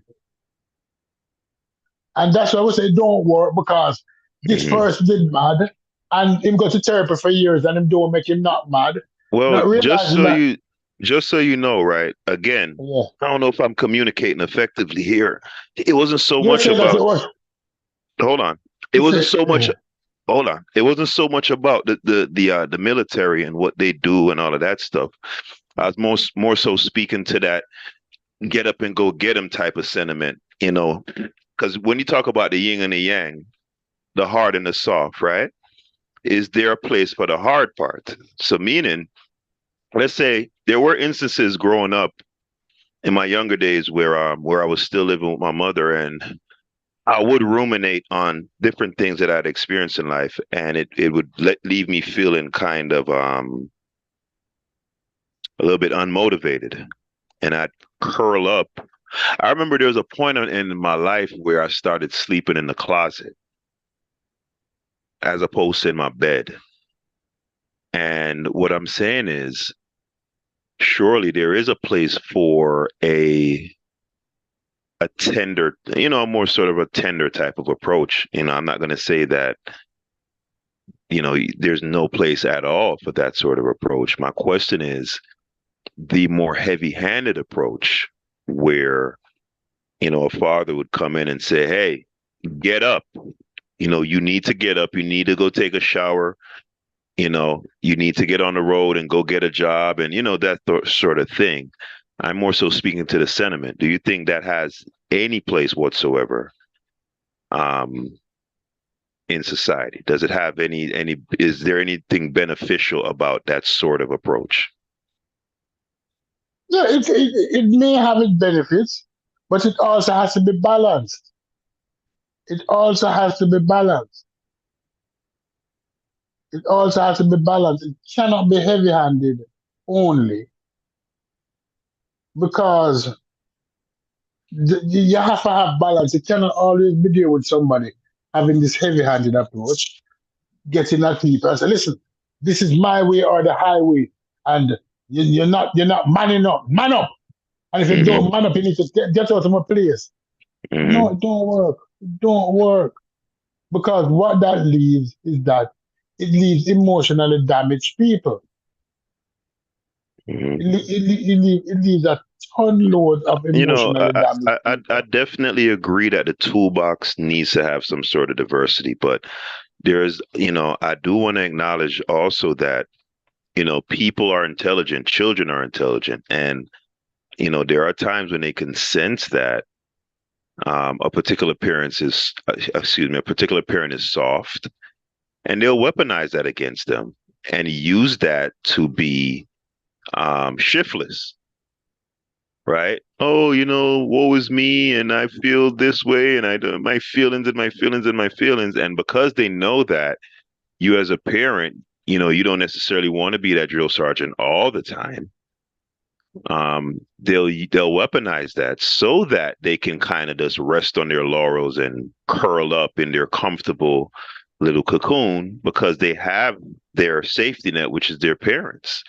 And that's why we say it don't work because this person did mad and him go to therapy for years and him don't make him not mad. Well, just so you know, right? Again, Yeah. I don't know if I'm communicating effectively here. It wasn't so You much say that about. it was. Hold on. It wasn't so much. Hold on. It wasn't so much about the military and what they do and all of that stuff. I was more so speaking to that get up and go get them type of sentiment, you know, because when you talk about the yin and the yang, the hard and the soft, right? Is there a place for the hard part? So meaning, let's say there were instances growing up in my younger days where I was still living with my mother and I would ruminate on different things that I'd experienced in life, and it would leave me feeling kind of a little bit unmotivated, and I'd curl up. I remember there was a point in my life where I started sleeping in the closet as opposed to in my bed. And what I'm saying is, surely there is a place for a a tender, more sort of a tender type of approach. I'm not going to say that, there's no place at all for that sort of approach. My question is the more heavy-handed approach where, a father would come in and say, hey, get up. You need to get up. You need to go take a shower. You need to get on the road and go get a job and, that sort of thing. I'm more so speaking to the sentiment. Do you think that has any place whatsoever in society? Does it have is there anything beneficial about that sort of approach? Yeah, it may have its benefits, but it also has to be balanced. It also has to be balanced. It also has to be balanced. It cannot be heavy-handed only, because you have to have balance. You cannot always be there with somebody having this heavy-handed approach, getting at people and say, listen, this is my way or the highway, and you're not manning up. Man up. And if you don't man up, you need to get out of my place. No, it don't work. It don't work. Because what that leaves is that it leaves emotionally damaged people. It leaves a ton load of emotionally damaged people. I definitely agree that the toolbox needs to have some sort of diversity, but there's, I do want to acknowledge also that, people are intelligent, children are intelligent, and, there are times when they can sense that a particular parent is soft, and they'll weaponize that against them and use that to be shiftless, right? Oh, woe is me, and I feel this way, and I do my feelings and my feelings and my feelings. And because they know that you as a parent, you don't necessarily want to be that drill sergeant all the time. They'll weaponize that so that they can kind of just rest on their laurels and curl up in their comfortable little cocoon because they have their safety net, which is their parents.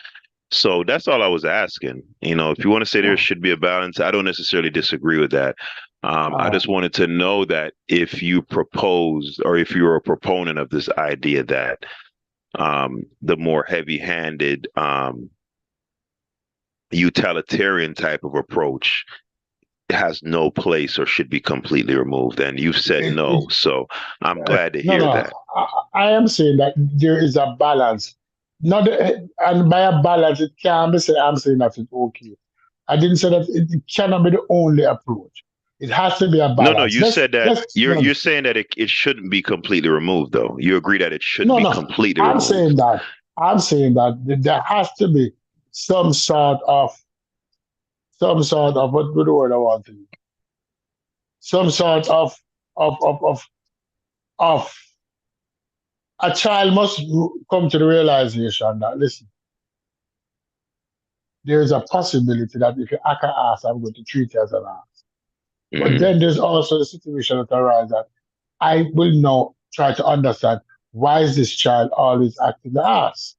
So that's all I was asking. If you want to say there should be a balance, I don't necessarily disagree with that. I just wanted to know that if you propose or if you're a proponent of this idea that the more heavy-handed utilitarian type of approach has no place or should be completely removed, and you've said no, so I'm glad to hear that. I am saying that there is a balance. And by a balance, it can't be said I'm saying that it's okay. I didn't say that it cannot be the only approach. It has to be a balance. No, you said that you're saying that it shouldn't be completely removed, though. You agree that it shouldn't be completely removed. I'm saying that there has to be some sort of what the word I want to use. Some sort of a child must come to the realization that, listen, there's a possibility that if you act an ass, I'm going to treat you as an ass. But then there's also the situation that arises that I will now try to understand, why is this child always acting the ass?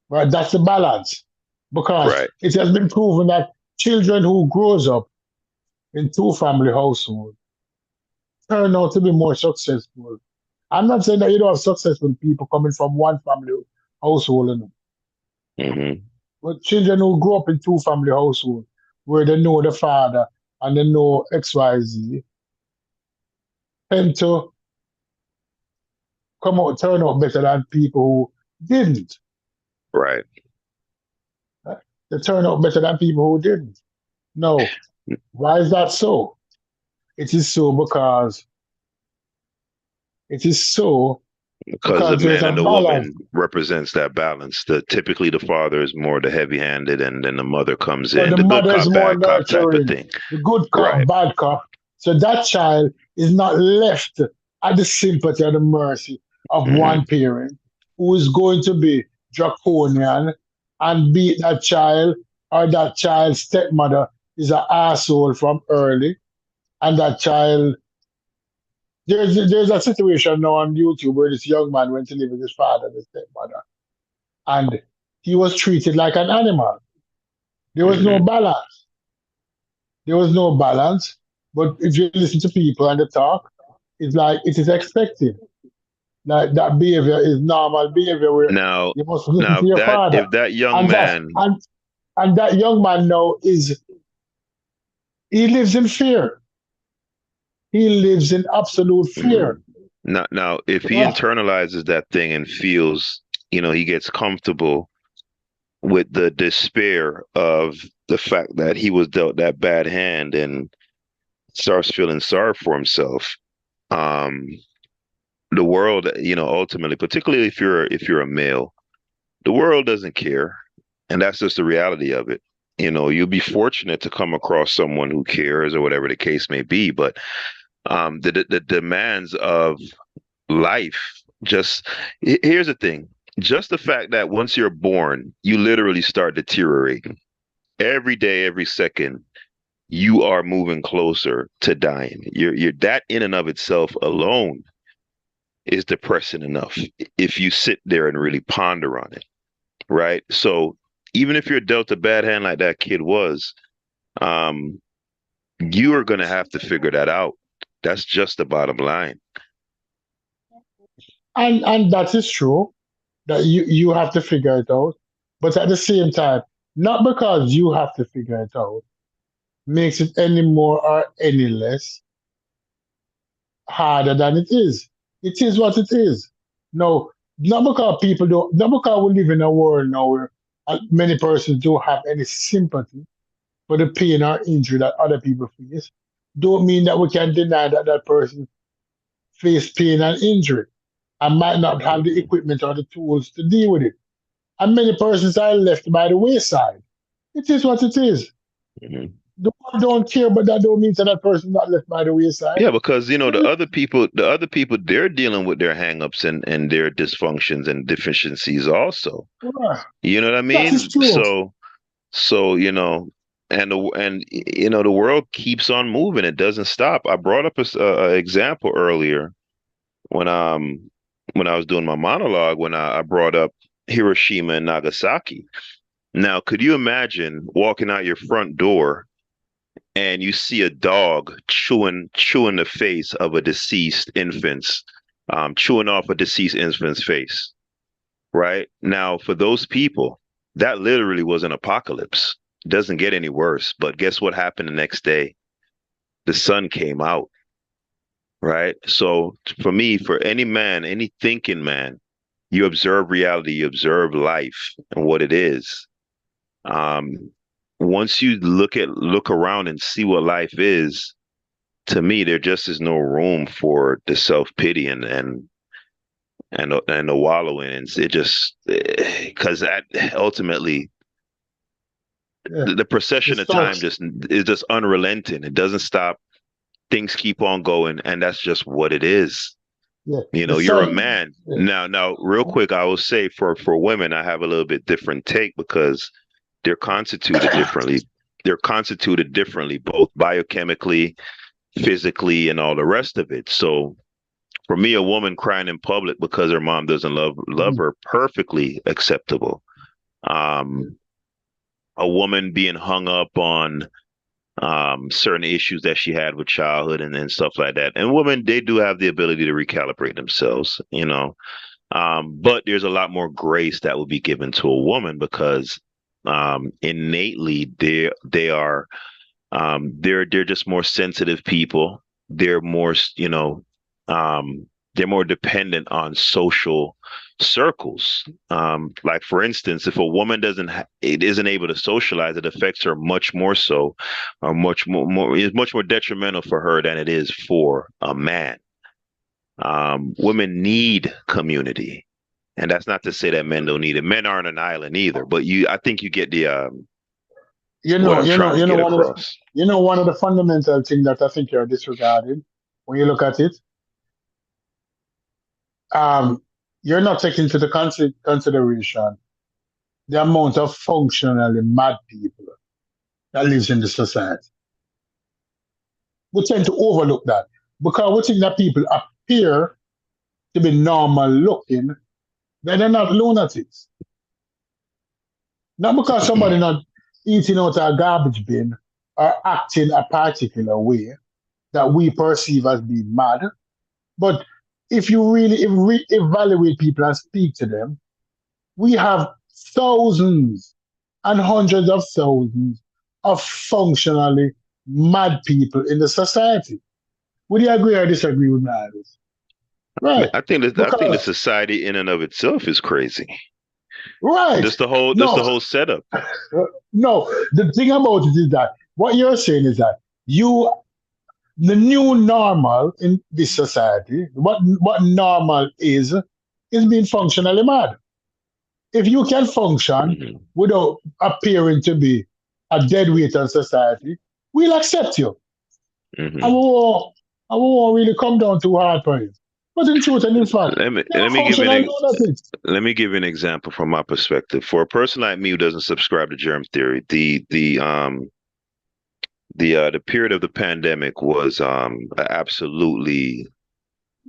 Right, that's the balance. Because it has been proven that children who grows up in two-family household turn out to be more successful. I'm not saying that you don't have successful people coming from one family household. But children who grow up in two-family household where they know the father and they know XYZ tend to turn out better than people who didn't. Right. They turn out better than people who didn't. No. Why is that so? It is so because the man and the woman represents that balance. Typically the father is more the heavy-handed, and then the mother comes in, the good cop, bad cop type of thing. The good cop, bad cop. So that child is not left at the sympathy or the mercy of one parent who is going to be draconian and beat that child, or that child's stepmother is an asshole from early, and that child. There's a situation now on YouTube where this young man went to live with his father and his stepmother, and he was treated like an animal. There was no balance. There was no balance, But if you listen to people and they talk, it's like it is expected. Like that behavior is normal behavior where Now, you must listen now to your father. if that young And that's man, and that young man now is he lives in fear. He lives in absolute mm, fear. now if he Oh, internalizes that thing and feels, he gets comfortable with the despair of the fact that he was dealt that bad hand and starts feeling sorry for himself. Um, the world, ultimately, particularly if you're a male, the world doesn't care, and that's just the reality of it. You'll be fortunate to come across someone who cares or whatever the case may be, but the demands of life just here's the thing. Just the fact that once you're born, you literally start deteriorating. Every day, every second, you are moving closer to dying. You're that in and of itself alone is depressing enough if you sit there and really ponder on it, right? So even if you're dealt a bad hand like that kid was, um, you are going to have to figure that out. That's just the bottom line. and that is true that you have to figure it out. But at the same time, not because you have to figure it out makes it any more or any less harder than it is. It is what it is. No, not because people don't, not because we live in a world now where many persons don't have any sympathy for the pain or injury that other people face, don't mean that we can deny that that person face pain and injury and might not have the Mhm. equipment or the tools to deal with it. And many persons are left by the wayside. It is what it is. Mhm. The one don't care, but that don't mean that that person not left by the wayside. Yeah, because the other people, they're dealing with their hangups and their dysfunctions and deficiencies also. Yeah, You know what I that is mean? true. So the world keeps on moving. It doesn't stop. I brought up a example earlier when when I was doing my monologue when I brought up Hiroshima and Nagasaki. Now, could you imagine walking out your front door and you see a dog chewing the face of a deceased infant's chewing off a deceased infant's face, right? Now, for those people, that literally was an apocalypse. It doesn't get any worse. But guess what happened the next day? The sun came out, right? So for me, for any man, any thinking man, you observe reality, you observe life and what it is. Um, Once you look around and see what life is, to me, there just is no room for the self pity and the wallowing. And it just because that ultimately Yeah. the The procession of time stocks. just is just unrelenting. It doesn't stop. Things keep on going, and that's just what it is. Yeah. The You're a sun. man. Yeah. Now, real quick, I will say for women, I have a little bit different take because they're constituted differently. They're constituted differently, both biochemically, physically, and all the rest of it. So for me, a woman crying in public because her mom doesn't love Mhm. her, perfectly acceptable. Um, a woman being hung up on certain issues that she had with childhood and stuff like that. And women, they do have the ability to recalibrate themselves. But there's a lot more grace that will be given to a woman because innately they're just more sensitive people. They're more, they're more dependent on social circles. Like for instance, if a woman it isn't able to socialize, it affects her much more so, or is much more detrimental for her than it is for a man. Women need community, and that's not to say that men don't need it. Men aren't an island either, but I think you get the You what know, I'm you know, trying to you know get one of the across. one of the fundamental things that I think you're disregarding when you look at it. Um, you're not taking into the consideration the amount of functionally mad people that lives in the society. We tend to overlook that because we think that people appear to be normal looking, then they're not lunatics. Not because somebody not eating out a garbage bin or acting a particular way. that we perceive as being mad. But if you really if we evaluate people and speak to them, we have thousands and hundreds of thousands of functionally mad people in the society. Would you agree or disagree with me, Iris? Right. I think the Because society in and of itself is crazy. right. Just the whole setup. No, the thing about it is that what you're saying is that the new normal in this society, what normal is being functionally mad. If you can function Mhm. without appearing to be a deadweight on society, we'll accept you. Mhm. I won't really come down too hard for you. But in truth and in fact, Let me you're let me give you functional an doing nothing. let me give you an example from my perspective. For a person like me who doesn't subscribe to germ theory, the period of the pandemic was a absolutely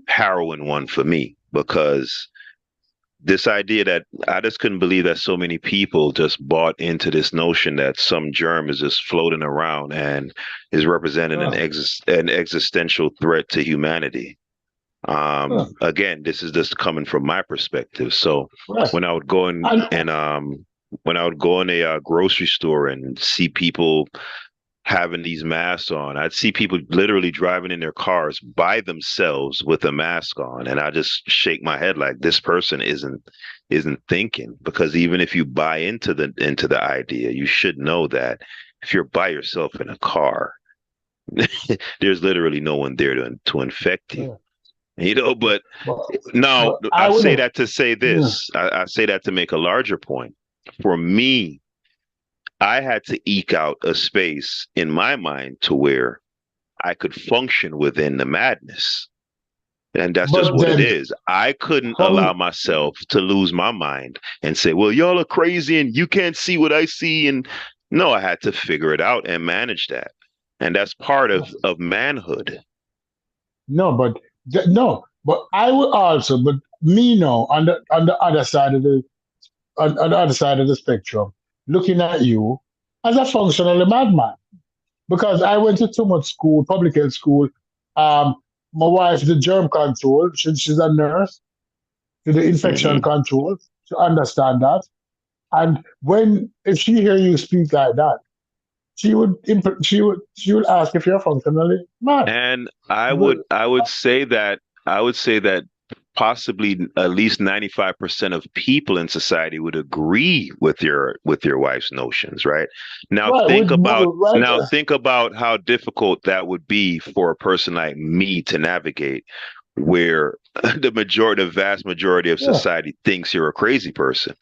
harrowing one for me, because this idea that I just couldn't believe that so many people just bought into this notion that some germ is just floating around and is representing Yeah, an existential threat to humanity. yeah, Again, this is just coming from my perspective. So right. when I would go in And and when I would go in a grocery store and see people having these masks on, I'd see people literally driving in their cars by themselves with a mask on, and I just shake my head like, this person isn't thinking. Because even if you buy into the idea, you should know that if you're by yourself in a car, there's literally no one there to infect you. yeah, But but, now but I I would say have that to say yeah, this. I say that to make a larger point. For me, I had to eke out a space in my mind to where I could function within the madness. And that's just but what it then is. I couldn't allow come myself to lose my mind and say, well, y'all are crazy and you can't see what I see. And no, I had to figure it out and manage that. And that's part of manhood. no, no, but I would also, but me no, on the other side of the on the other side of the spectrum, looking at you as a functional madman. Because I went to too much school, public health school. Um, my wife did germ control. She's a nurse to the infection Hmm. control to understand that. And when if she hear you speak like that, she would ask if you're functionally mad. And I But, would say that possibly at least 95% of people in society would agree with your wife's notions, right? Now right, right, think about how difficult that would be for a person like me to navigate, where the vast majority of yeah, society thinks you're a crazy person.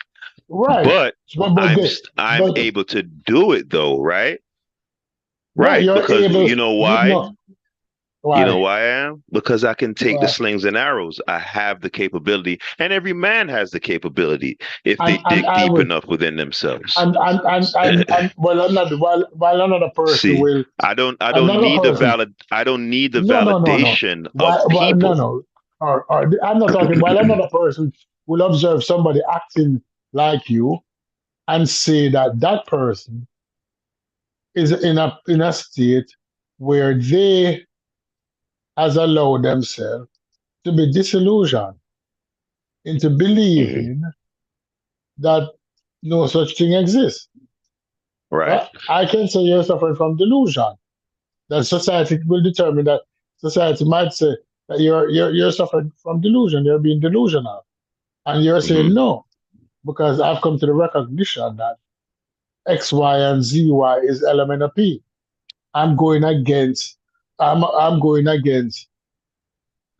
right. But But but, I'm the, I'm but able to do it though, right? right, Right, you're because able. you know You why? know You know why? why I am? Because I can take the Why? slings and arrows. I have the capability, and every man has the capability if they And dig I deep would enough within themselves. and well while another person See, will another person I don't need the no. validation of Why no people. no or I'm not talking while another person will observe somebody acting like you and say that that person is in a state where they has allowed themselves to be disillusioned into Mhm. believing that no such thing exists. Right. But I can say you're suffering from delusion. That society will determine that society might say that you're suffering from delusion, you're being delusional. And you're saying Hmm. no, because I've come to the recognition that X, Y, and ZY is element of P. I'm going against I'm going against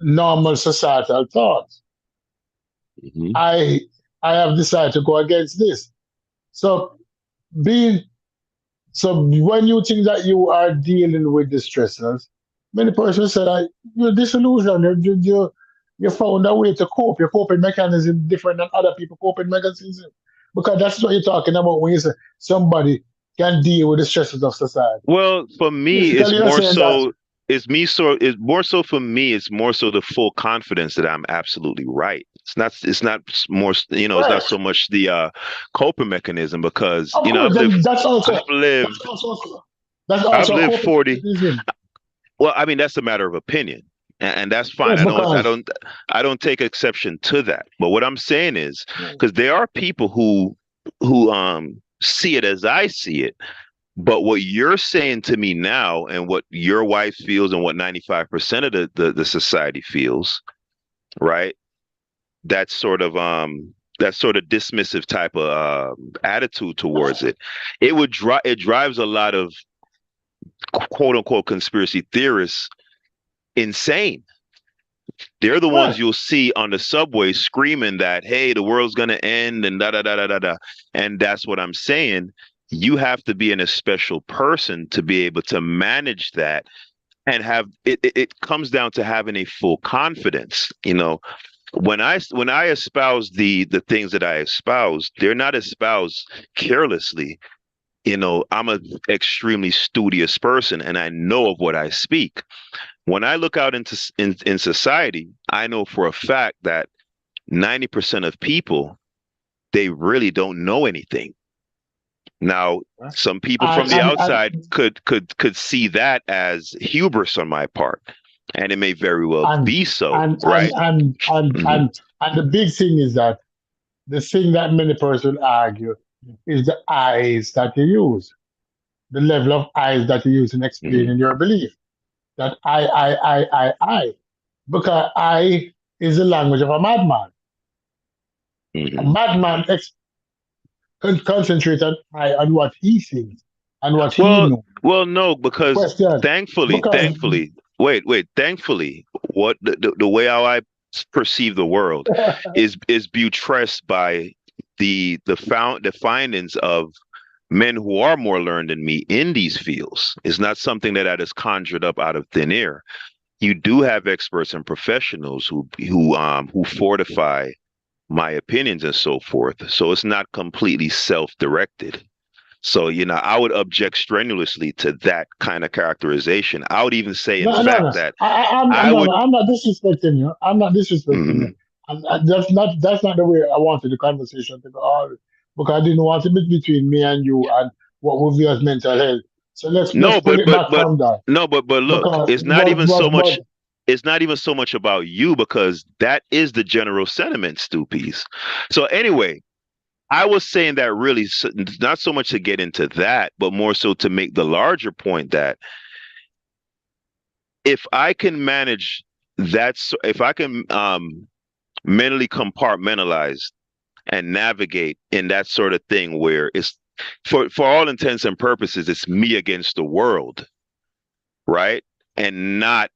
normal societal thoughts. Hmm. I I have decided to go against this. So being so when you think that you are dealing with the stressors, many persons say that you're disillusioned, you found a way to cope, your coping mechanism different than other people coping mechanisms. Because that's what you're talking about when you say somebody can deal with the stresses of society. Well, for me, Basically you're saying that it's more so for me, it's more so the full confidence that I'm absolutely right. It's not more, it's not right. so much the coping mechanism, because, Of course, then I've lived that's I've also a lived coping 40 mechanism. Well, I mean, that's a matter of opinion, and that's fine. Yes, because I don't take exception to that. But what I'm saying is, because there are people who see it as I see it, but what you're saying to me now, and what your wife feels, and what 95% of the society feels, right? That sort of dismissive type of attitude towards it. It drives a lot of quote unquote conspiracy theorists insane. They're the ones right. you'll see on the subway screaming that, hey, the world's gonna end and da da da da da da. And that's what I'm saying. You have to be in a special person to be able to manage that and have it comes down to having a full confidence. When I espouse the things that I espouse, they're not espoused carelessly. I'm an extremely studious person and I know of what I speak. When I look out in society, I know for a fact that 90% of people, they really don't know anything. Now, some people from the outside could see that as hubris on my part, and it may very well and be so, and and right? and and Hmm. and and the big thing is that the thing that many persons argue is the eyes that you use, the level of eyes that you use in Hmm. explaining your belief. That I. Because I is the language of a madman. A Hmm. madman concentrates on I on what he thinks and what he Well, knows. well, no, The because question, because thankfully, what the way how I perceive the world is buttressed by the findings of men who are more learned than me in these fields. It's not something that I just conjured up out of thin air. You do have experts and professionals who fortify my opinions and so forth. So it's not completely self-directed. So, I would object strenuously to that kind of characterization. I would even say, in no, no, fact, no. that I'm I no, would. no. I'm not disrespecting you. I'm not disrespecting you. Mhm. That's not the way I wanted the conversation to go. Because I didn't want it be between me and you and what we view as mental health. So let's No, pull but it but back but from that. no, but look, Because it's not even so but much. It's not even so much about you because that is the general sentiment, Stoopies. So anyway, I was saying that really not so much to get into that, but more so to make the larger point that if I can manage if I can mentally compartmentalize and navigate in that sort of thing where it's for all intents and purposes, it's me against the world, right? And not,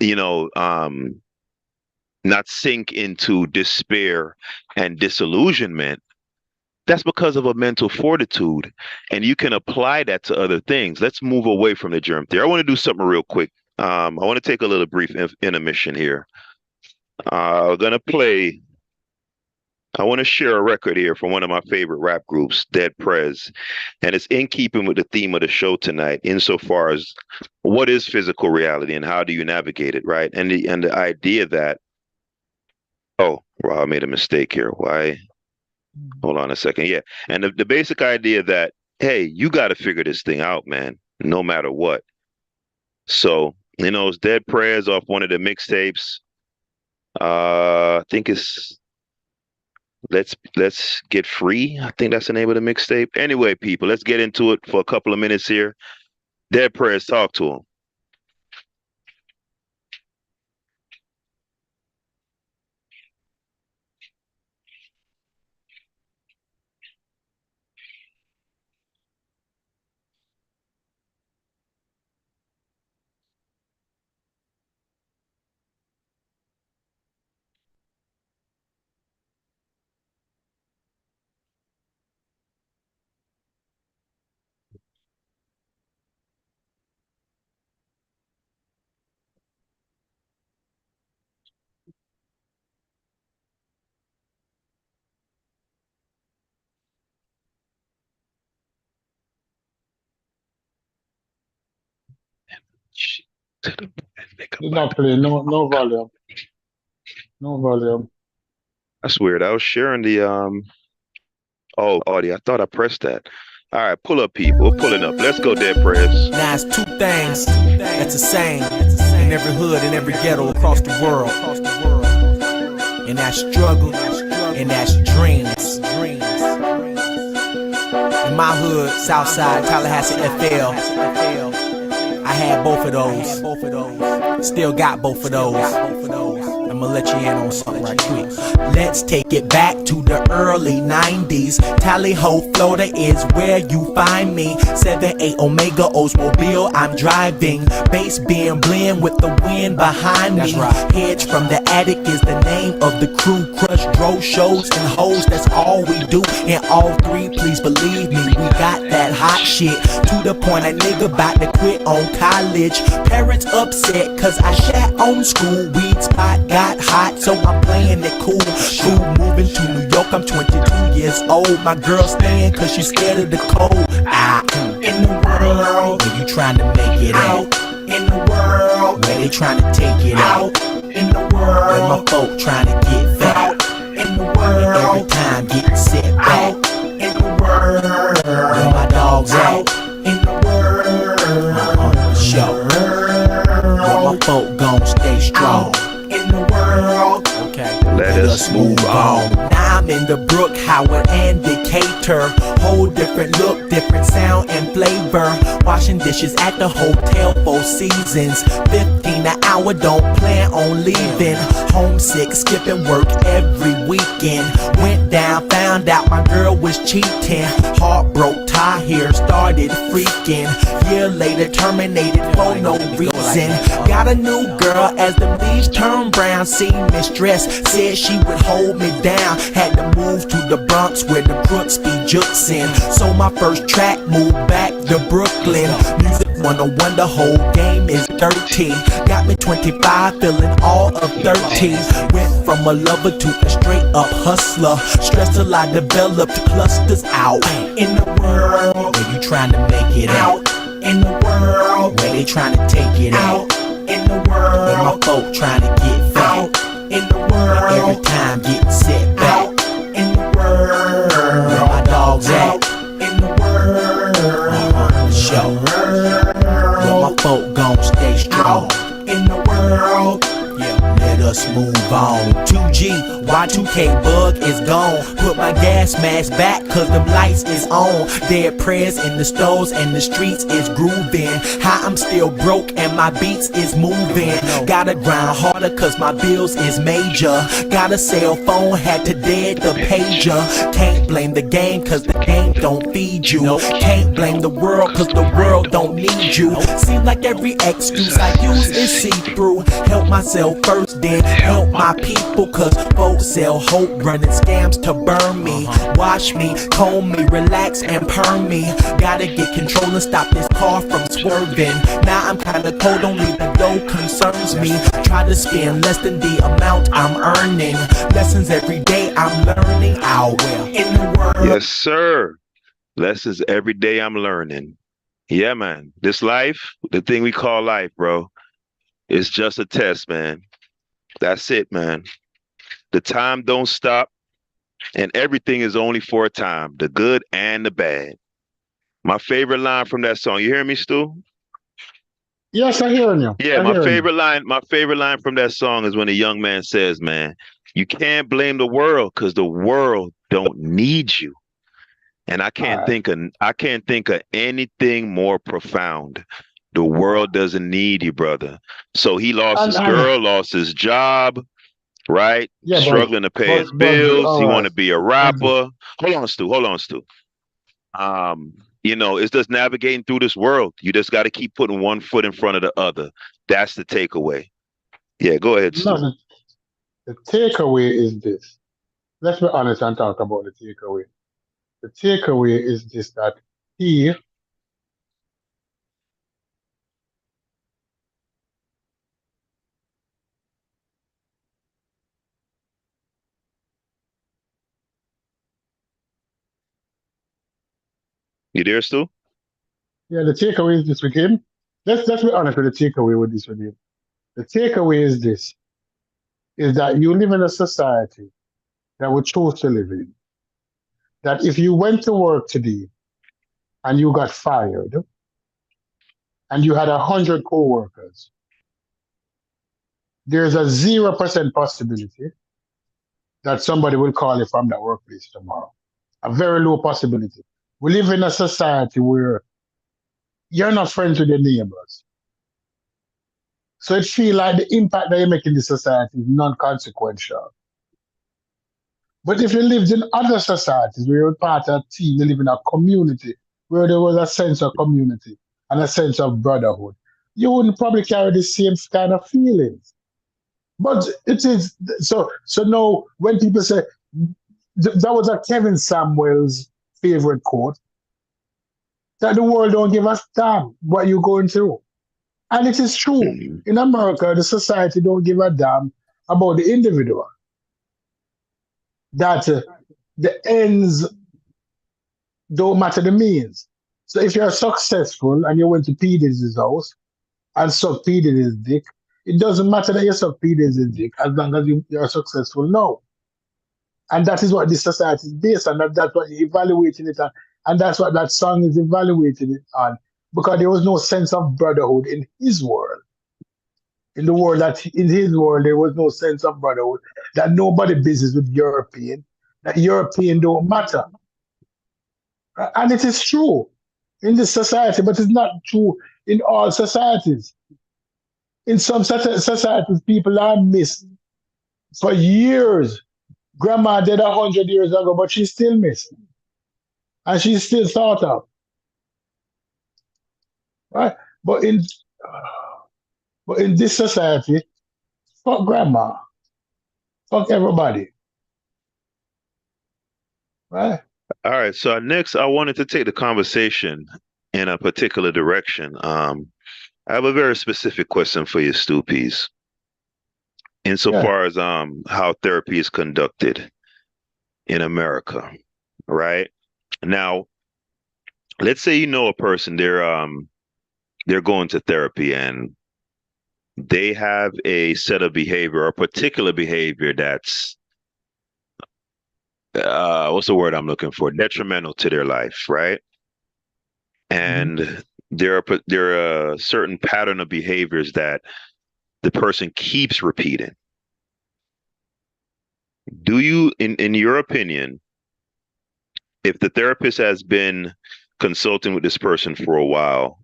you know, not sink into despair and disillusionment. That's because of a mental fortitude. And you can apply that to other things. Let's move away from the germ theory. I want to do something real quick. I want to take a little brief intermission here. I'm going to play I want to share a record here from one of my favorite rap groups, Dead Prez, and it's in keeping with the theme of the show tonight, insofar as what is physical reality and how do you navigate it, right? And the idea that I made a mistake here. Why? Hold on a second. Yeah, and the basic idea that hey, you got to figure this thing out, man, no matter what. So it's Dead Prez off one of the mixtapes. I think it's Let's Get Free. I think that's the name of the mixtape. Anyway, people, let's get into it for a couple of minutes here. Dead Prez, talk to him. did not play no volume. No volume. That's weird. I was sharing the audio. I thought I pressed that. All right, pull up, people. We're pulling up. Let's go, Dead Prez. Now it's two things that's the same in every hood, in every ghetto across the world. And that's struggle, and that's dreams. In my hood, Southside, Tallahassee, FL, I had both of those. Still got both of those. I'ma let you in on something right quick. Let's take it back to the early 90s. Tally Ho, Florida is where you find me. 7-8 Omega Oldsmobile I'm driving. Bass being blend with the wind behind me. Hedge from the attic is the name of the crew. Crush, dro, shows, and hoes, that's all we do. And all three, please believe me, we got that hot shit. To the point a nigga about to quit on college. Parents upset cause I shat on school. Weed spot got hot, so I'm playing it cool. Moving to New York, I'm 22 years old. My girl staying cause she's scared of the cold. In the world, where you trying to make it out? In the world, where they trying to take it out? In the world, where my folk trying to get fat? In the world, every time getting set back. In the world, where my dogs out? In the world, show where my folk gon' stay strong. In the world, okay, Let us move on. Now I'm in the Brook, Howard, and Decatur. Whole different look, different sound and flavor. Washing dishes at the hotel 4 seasons. 15 an hour, don't plan on leaving. Homesick, skipping work every weekend. Went down, found out my girl was cheating. Heart broke, tie here, started freaking. Year later, terminated for no reason. Got a new girl as the leaves turn brown. See mistress, said she would hold me down. Had to move to the Bronx where the crooks be juxin'. So my first track moved back to Brooklyn. Music 101, the whole game is dirty. Got me 25, feeling all of 30. Went from a lover to a straight up hustler. Stressed till I developed clusters out. In the world, where you trying to make it out? In the world, where they trying to take it out? In the world, where my folk trying to get fat? In the world, every time getting set back. In the world, where my dogs at? In the world, show where my folk gon' stay strong. In the world, yeah, let us move on. 2G, Y2K bug is gone. Put my gas mask back cause them lights is on. Dead prayers in the stores and the streets is grooving. How I'm still broke and my beats is moving. Gotta grind harder cause my bills is major. Got a cell phone, had to dead the pager. Can't blame the game cause the game don't feed you. Can't blame the world cause the world don't need you. Seem like every excuse I use is see-through. Help myself first, then help my people. Cause folks sell hope, running scams to burn me. Wash me, comb me, relax and perm me. Gotta get control and stop this car from swerving. Now I'm kinda cold, only the dough concerns me. Try to spend less than the amount I'm earning. Lessons every day I'm learning out in the world. Yes, sir. Lessons every day I'm learning. Yeah, man. This life, the thing we call life, bro, it's just a test, man. That's it, man. The time don't stop, and everything is only for a time, the good and the bad. My favorite line from that song, you hear me, Stu? Yes, I hear you. Yeah, my favorite line from that song is when the young man says, man, you can't blame the world because the world don't need you. And I can't think of anything more profound. The world doesn't need you, brother. So he lost his girl, lost his job, right? Yeah, struggling to pay his bills. He want to be a rapper. Mm-hmm. Hold on, Stu. You know, it's just navigating through this world. You just got to keep putting one foot in front of the other. That's the takeaway. Yeah, go ahead, Stu. No, the takeaway is this. Let's be honest and talk about the takeaway. The takeaway is this, that he You there, Stu? Yeah, the takeaway is this with him. Let's be honest with the takeaway with this with him. The takeaway is this: is that you live in a society that we choose to live in. That if you went to work today and you got fired, and you had 100 co-workers, there's a 0% possibility that somebody will call you from that workplace tomorrow. A very low possibility. We live in a society where you're not friends with your neighbors. So it feels like the impact that you make in the society is non-consequential. But if you lived in other societies where you're part of a team, you live in a community where there was a sense of community and a sense of brotherhood, you wouldn't probably carry the same kind of feelings. But it is so. So now, when people say that was a Kevin Samuels' favorite quote, that the world don't give a damn what you're going through, and it is true. In America, the society don't give a damn about the individual. That the ends don't matter the means. So if you're successful and you went to P. Diddy's house and suck P. Diddy's dick, it doesn't matter that you suck P. Diddy's dick as long as you're successful now. And that is what this society is based on. That's what you're evaluating it on. And that's what that song is evaluating it on. Because there was no sense of brotherhood in his world. In his world, there was no sense of brotherhood. That nobody business with European. That European don't matter. And it is true in this society, but it's not true in all societies. In some societies, people are missed for years. Grandma died 100 years ago, but she's still missed. And she's still thought of. Right? But in this society, fuck grandma. Fuck everybody. Right? All right. So next, I wanted to take the conversation in a particular direction. I have a very specific question for you, Stoopies. Insofar as how therapy is conducted in America, right? Now, let's say you know a person, they're going to therapy and they have a set of behavior or a particular behavior that's what's the word I'm looking for? Detrimental to their life, right? And there are a certain pattern of behaviors that the person keeps repeating. Do you, in your opinion, if the therapist has been consulting with this person for a while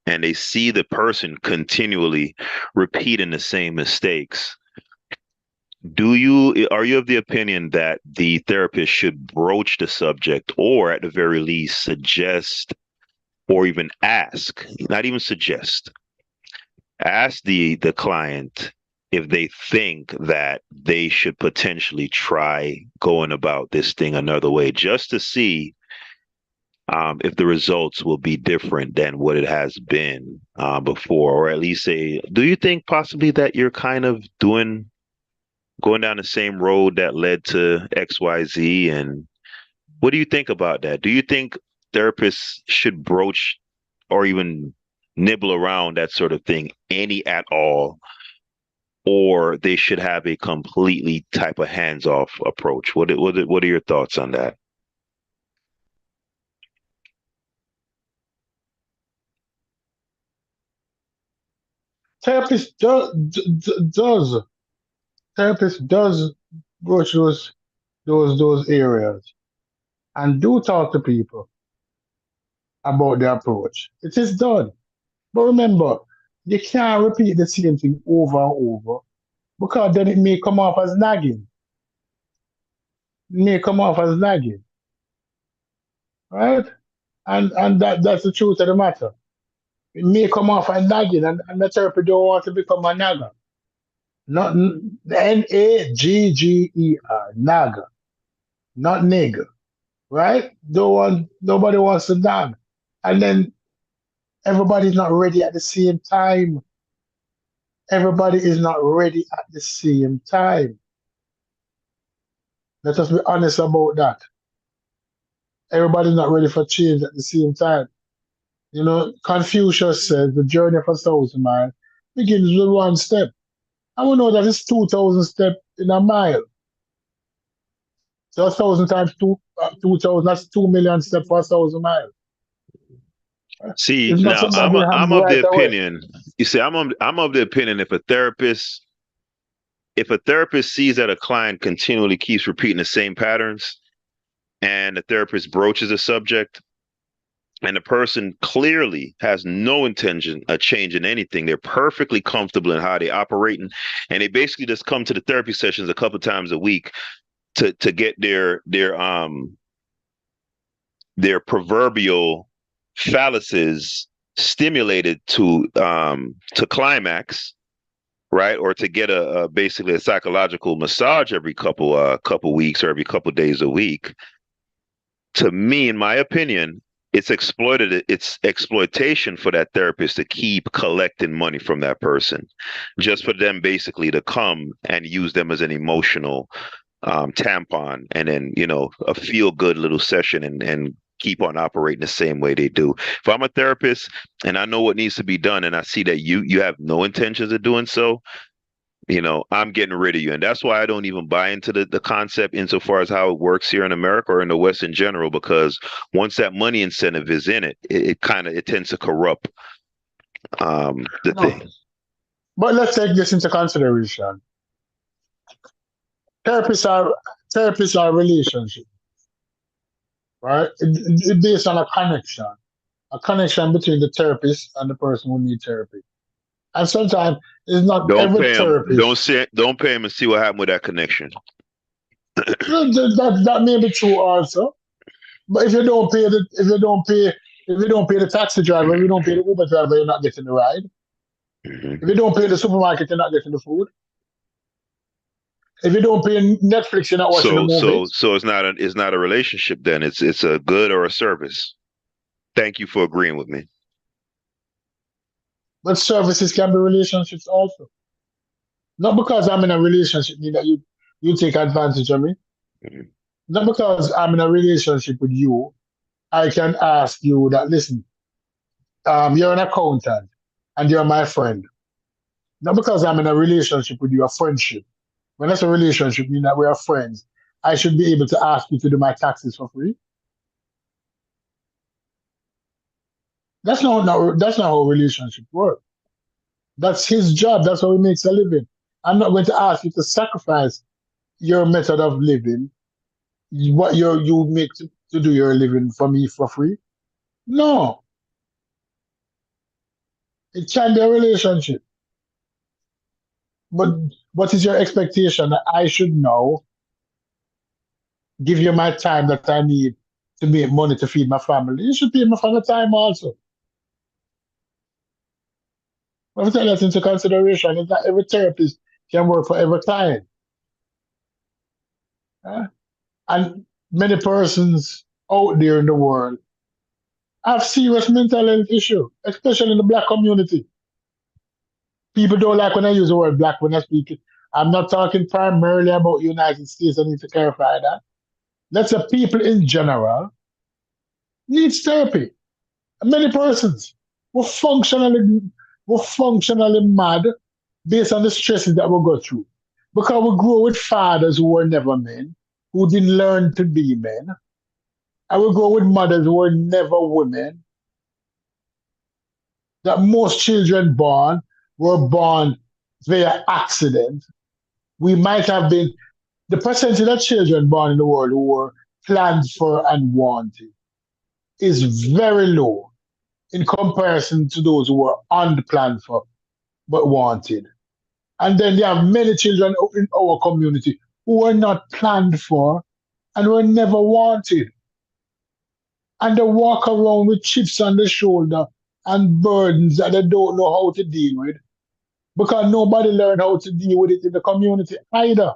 and they see the person continually repeating the same mistakes, are you of the opinion that the therapist should broach the subject or at the very least suggest or even ask, not even suggest, ask the client if they think that they should potentially try going about this thing another way, just to see if the results will be different than what it has been before, or at least say, do you think possibly that you're kind of going down the same road that led to XYZ? And what do you think about that? Do you think therapists should broach or even nibble around that sort of thing any at all, or they should have a completely type of hands-off approach? What are your thoughts on that? Therapist does broach those areas and do talk to people about the approach. It is done. But remember, you can't repeat the same thing over and over because then it may come off as nagging. Right? And that's the truth of the matter. It may come off as nagging, and the therapist don't want to become a nagger. Not Nagger, nagger, not nigger. Right? Nobody wants to nag. And then everybody's not ready at the same time. Everybody is not ready at the same time. Let us be honest about that. Everybody's not ready for change at the same time. You know, Confucius says the journey of 1,000 miles begins with one step. And we know that it's 2,000 steps in a mile. So 1,000 times 2,000, that's 2 million steps for 1,000 miles. See, It's not now something that I'm happen of the right away. opinion. You see, I'm of the opinion if a therapist sees that a client continually keeps repeating the same patterns, and the therapist broaches the subject, and the person clearly has no intention of changing anything, they're perfectly comfortable in how they operating, and they basically just come to the therapy sessions a couple times a week to get their proverbial phalluses stimulated to climax, right? Or to get a basically a psychological massage every couple weeks or every couple days a week. To me, in my opinion, it's exploitation for that therapist to keep collecting money from that person, just for them basically to come and use them as an emotional tampon, and then a feel good little session, and keep on operating the same way they do. If I'm a therapist and I know what needs to be done, and I see that you have no intentions of doing so, I'm getting rid of you. And that's why I don't even buy into the concept insofar as how it works here in America or in the West in general, because once that money incentive is in it, it tends to corrupt the thing. But let's take this into consideration. Therapists are relationship, right? It's based on a connection between the therapist and the person who needs therapy. And sometimes it's not Don't every pay him. therapist. Don't pay him and see what happened with that connection. That may be true also. But if you don't pay the taxi driver, if you don't pay the Uber driver, you're not getting the ride. Mm-hmm. If you don't pay the supermarket, you're not getting the food. If you don't pay Netflix, you're not watching the movie. So it's not a relationship then. It's a good or a service. Thank you for agreeing with me. But services can be relationships also. Not because I'm in a relationship that you take advantage of me. Mm-hmm. Not because I'm in a relationship with you, I can ask you that, listen, you're an accountant and you're my friend. Not because I'm in a relationship with you, a friendship. When that's a relationship, mean that we are friends. I should be able to ask you to do my taxes for free. That's not how relationships work. That's his job. That's how he makes a living. I'm not going to ask you to sacrifice your method of living, what you make to do your living for me for free. No. It can be a relationship. But what is your expectation that I should know, give you my time that I need to make money to feed my family? You should pay me for the time also. But we take that into consideration. It's not every therapist can work for every client. And many persons out there in the world have serious mental health issues, especially in the Black community. People don't like when I use the word Black when I speak it. I'm not talking primarily about United States. I need to clarify that. Let's say people in general needs therapy. Many persons were functionally mad based on the stresses that we go through. Because we grew with fathers who were never men, who didn't learn to be men. And we grow with mothers who were never women. That most children born were born via accident. We might have been, the percentage of children born in the world who were planned for and wanted is very low in comparison to those who were unplanned for but wanted. And then there are many children in our community who were not planned for and were never wanted. And they walk around with chips on the shoulder and burdens that they don't know how to deal with, because nobody learned how to deal with it in the community either.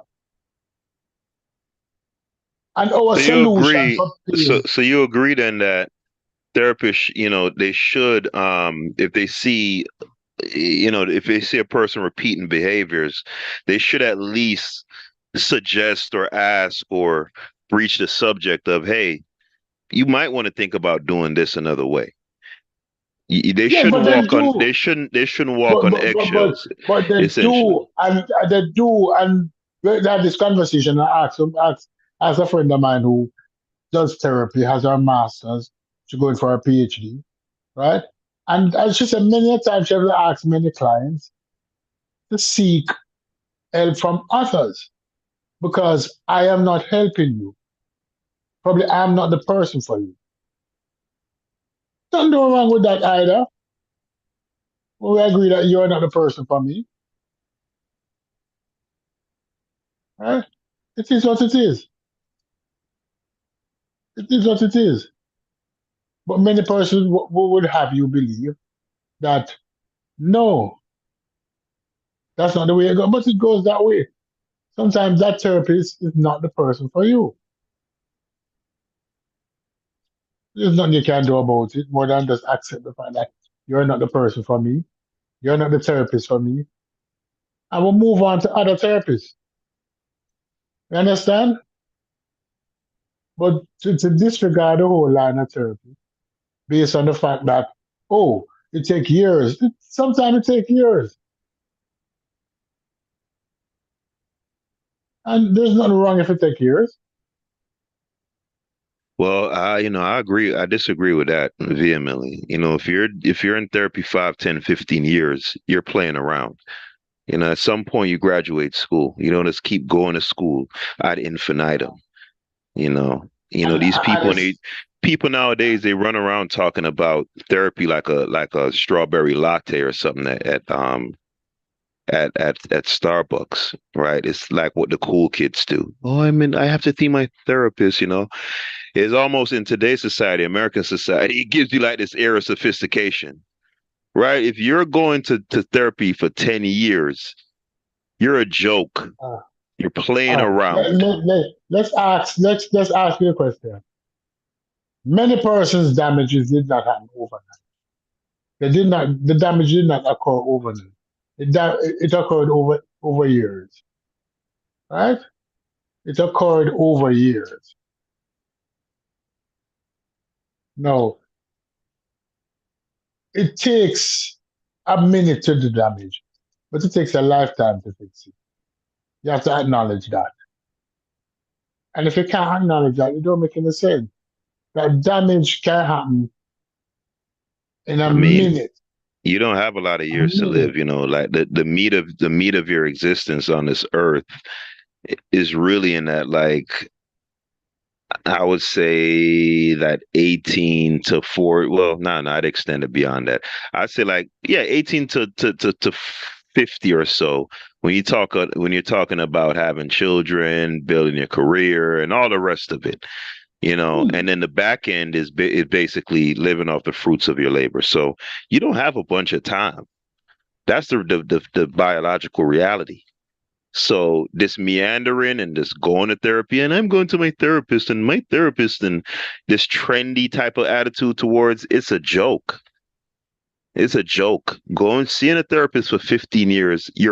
And our solution for pain. So you agree then that therapists, they should, if they see, if they see a person repeating behaviors, they should at least suggest or ask or breach the subject of, hey, you might want to think about doing this another way. They shouldn't walk on eggshells. But they do, and they do, and we had this conversation. I asked a friend of mine who does therapy, has her master's, she's going for her PhD, right? And as she said, many a times she have asked many clients to seek help from others because I am not helping you. Probably I'm not the person for you. Nothing wrong with that either. We agree that you're not the person for me, right? It is what it is. It is what it is. But many persons would have you believe that no, that's not the way it goes. But it goes that way. Sometimes that therapist is not the person for you. There's nothing you can do about it more than just accept the fact that you're not the person for me. You're not the therapist for me. I will move on to other therapists. You understand? But to disregard the whole line of therapy based on the fact that, oh, it takes years. Sometimes it takes years. And there's nothing wrong if it takes years. Well, I agree. I disagree with that vehemently. If you're in therapy 5, 10, 15 years, you're playing around. At some point you graduate school. You don't just keep going to school ad infinitum. These people And and people nowadays they run around talking about therapy like a strawberry latte or something at Starbucks, right? It's like what the cool kids do. Oh, I have to see my therapist. It's almost in today's society, American society, it gives you like this air of sophistication, right? If you're going to therapy for 10 years, you're a joke. You're playing around. let's ask you a question. Many persons' damages did not happen overnight. The damage did not occur overnight. It occurred over years, right? It occurred over years. No, it takes a minute to do damage, but it takes a lifetime to fix it. You have to acknowledge that. And if you can't acknowledge that, you don't make any sense. That damage can happen in a I mean, minute. you don't have a lot of A years to live, minute. like the meat of your existence on this earth is really in that, like, I would say that 18 to 4. Well, no, I'd extend it beyond that. I'd say like, yeah, 18 to 50 or so. When you're talking about having children, building your career, and all the rest of it, and then the back end is basically living off the fruits of your labor. So you don't have a bunch of time. That's the biological reality. So this meandering and this going to therapy, and I'm going to my therapist, and this trendy type of attitude towards it's a joke. It's a joke. Going seeing a therapist for 15 years, I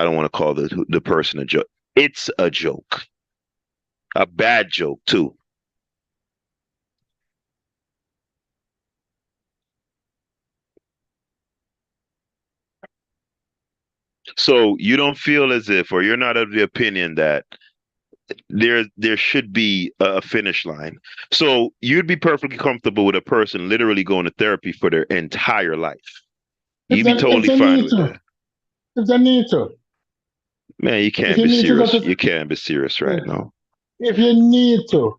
don't want to call the person a joke. It's a joke. A bad joke too. So you don't feel as if, or you're not of the opinion that there should be a finish line. So you'd be perfectly comfortable with a person literally going to therapy for their entire life. If You'd be they, if totally they fine need with to, that. if they need to, Man, you if can't you be need to go serious. to, You can't be serious right now. if you need to,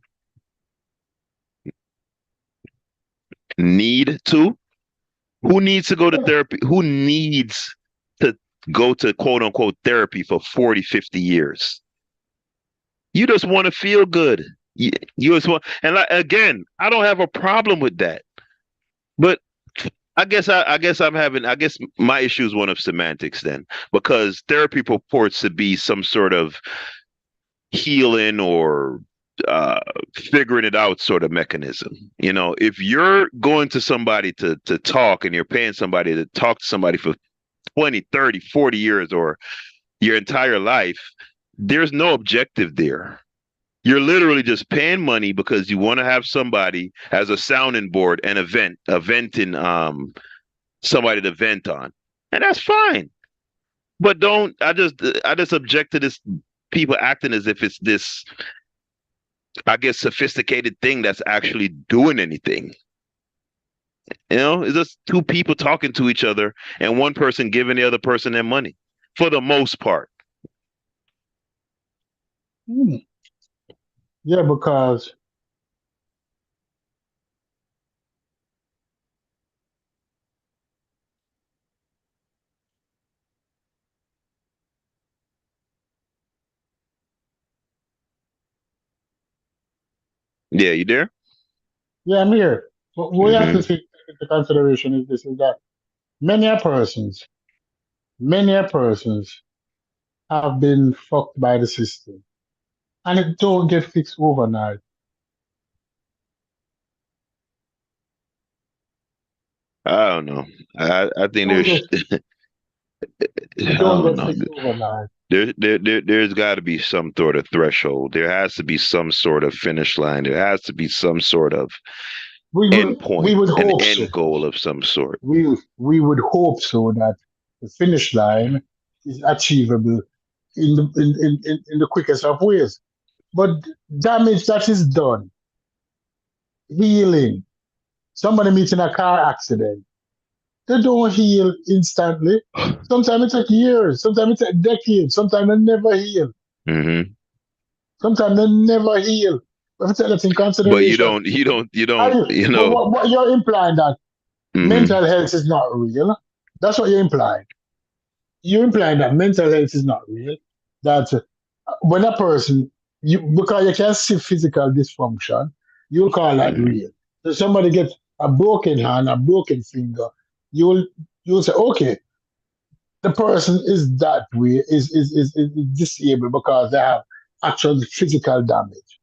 Need to? Who needs to go to therapy? Who needs to go to quote unquote therapy for 40, 50 years? You just want to feel good. You just want, and like, again, I don't have a problem with that. But I guess my issue is one of semantics then, because therapy purports to be some sort of healing or uh figuring it out sort of mechanism. If you're going to somebody to talk, and you're paying somebody to talk to somebody for 20, 30, 40 years or your entire life, there's no objective there. You're literally just paying money because you want to have somebody as a sounding board and a venting somebody to vent on. And that's fine. But don't I just object to this people acting as if it's this, I guess, sophisticated thing that's actually doing anything. You know, it's just two people talking to each other and one person giving the other person their money for the most part. Yeah, because Yeah, you there? yeah, I'm here. What we have to Hmm. take into consideration is this: is that many a persons, many a persons have been fucked by the system, and it don't get fixed overnight. I don't know. I It think don't there's get I it don't don't get know. fixed overnight. There's got to be some sort of threshold. There has to be some sort of finish line. There has to be some sort of end We point, would an hope so. end goal of some sort. We would hope so that the finish line is achievable in the quickest of ways. But damage that is done, healing. Somebody meets in a car accident. They don't heal instantly. Sometimes it takes years. Sometimes it takes decades. Sometimes they never heal. Hmm. Sometimes they never heal. We have to take that in But consideration. What you're implying that hmm mental health is not real. That's what you're implying. You're implying that mental health is not real. That when a person, because you can see physical dysfunction, you'll call that hmm real. So somebody gets a broken hand, a broken finger, you'll you'll say, okay, the person is that way, is disabled because they have actual physical damage.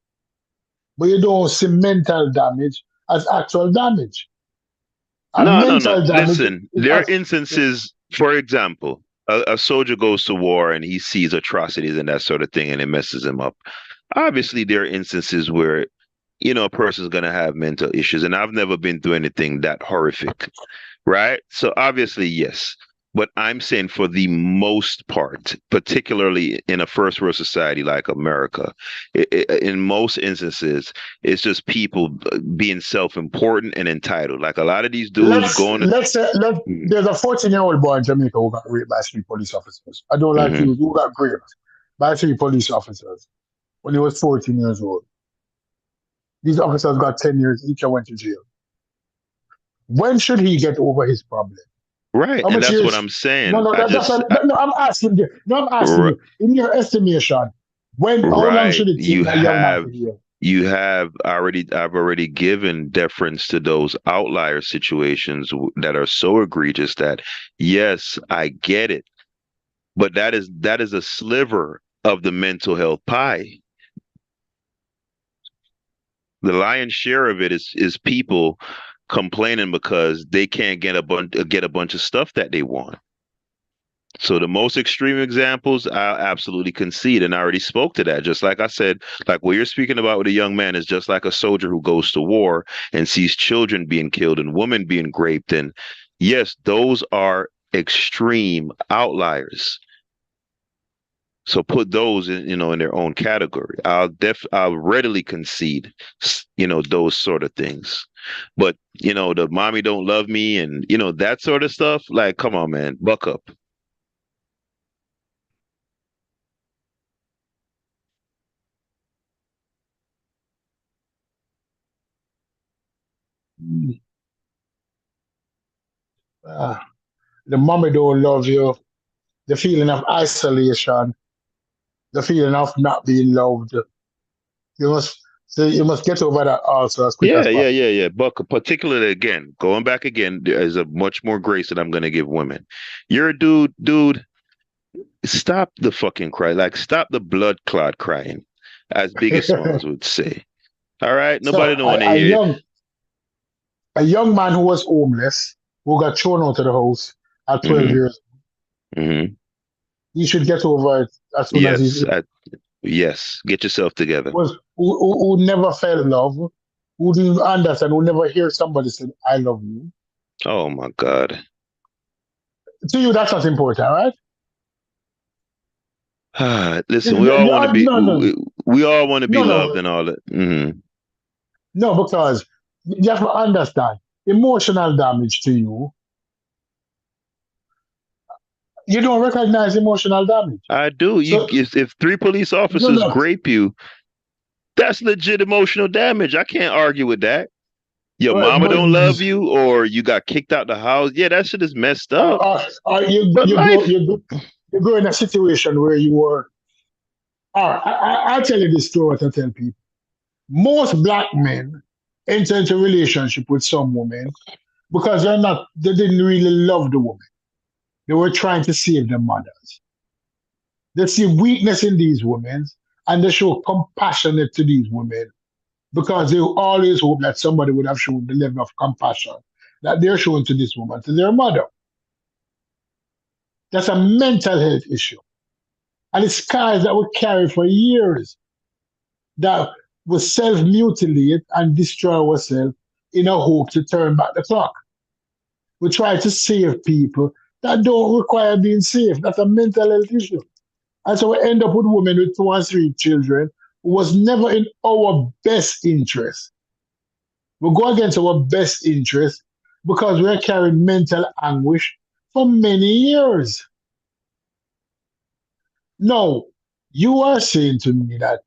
But you don't see mental damage as actual damage. And No, no, no. mental damage Listen, is there are as instances, for example, a soldier goes to war and he sees atrocities and that sort of thing and it messes him up. Obviously, there are instances where, a person's going to have mental issues. And I've never been through anything that horrific, right? So obviously, yes. But I'm saying for the most part, particularly in a first world society like America, in most instances, it's just people being self-important and entitled. Like a lot of these dudes going to. let's say Mhm, there's a 14-year-old boy in Jamaica who got raped by three police officers. I don't like mhm. you who got raped by three police officers when he was 14 years old. These officers got 10 years each and went to jail. When should he get over his problem? Right, How and much that's what years? I'm No, saying. no, no, I'm asking you. No, I'm asking R- you. In your estimation, how long right. should it take that young man to heal? I've already given deference to those outlier situations that are so egregious that yes, I get it, but that is a sliver of the mental health pie. The lion's share of it is people complaining because they can't get a bunch of stuff that they want. So the most extreme examples, I absolutely concede, and I already spoke to that. Just like I said, like what you're speaking about with a young man is just like a soldier who goes to war and sees children being killed and women being raped. And yes, those are extreme outliers. So put those in their own category. I'll readily concede, those sort of things. But the mommy don't love me and that sort of stuff. Like, come on, man, buck up. Uh, the mommy don't love you. The feeling of isolation, the feeling of not being loved. You must get over that also as quick as Yeah, yeah, possible. yeah, yeah. But particularly again, going back again, there is a much more grace that I'm gonna give women. You're a dude. Stop the fucking cry. Like, stop the blood clot crying, as Biggie Smalls would say. All right, nobody So don't want to hear it. a young man who was homeless, who got thrown out of the house at 12 Hmm. years, Hmm. he should get over it as soon as Yes, yes. Get yourself together. who never felt love, who didn't understand, who never hear somebody say, I love you. Oh my God. To you, that's not important, right? Listen, we all want to be. No, no, We all want to be no, loved no, and all that. Hmm. no, because you have to understand. emotional damage to you, you don't recognize emotional damage. I do. So If three police no, officers no. grape you, that's legit emotional damage. I can't argue with that. Your mama But don't love you, or you got kicked out the house. Yeah, that shit is messed up. But life, you go in a situation where you were. I'll tell you this story. What I tell people: most black men enter into a relationship with some women because they didn't really love the woman. They were trying to save their mothers. They see weakness in these women and they show compassionate to these women because they always hope that somebody would have shown the level of compassion that they're showing to this woman, to their mother. That's a mental health issue. And it's scars that we carry for years that we self mutilate and destroy ourselves in a hope to turn back the clock. We try to save people that don't require being saved. That's a mental health issue. And so we end up with women with 2 and 3 children who was never in our best interest. We go against our best interest because we're carrying mental anguish for many years. Now, you are saying to me that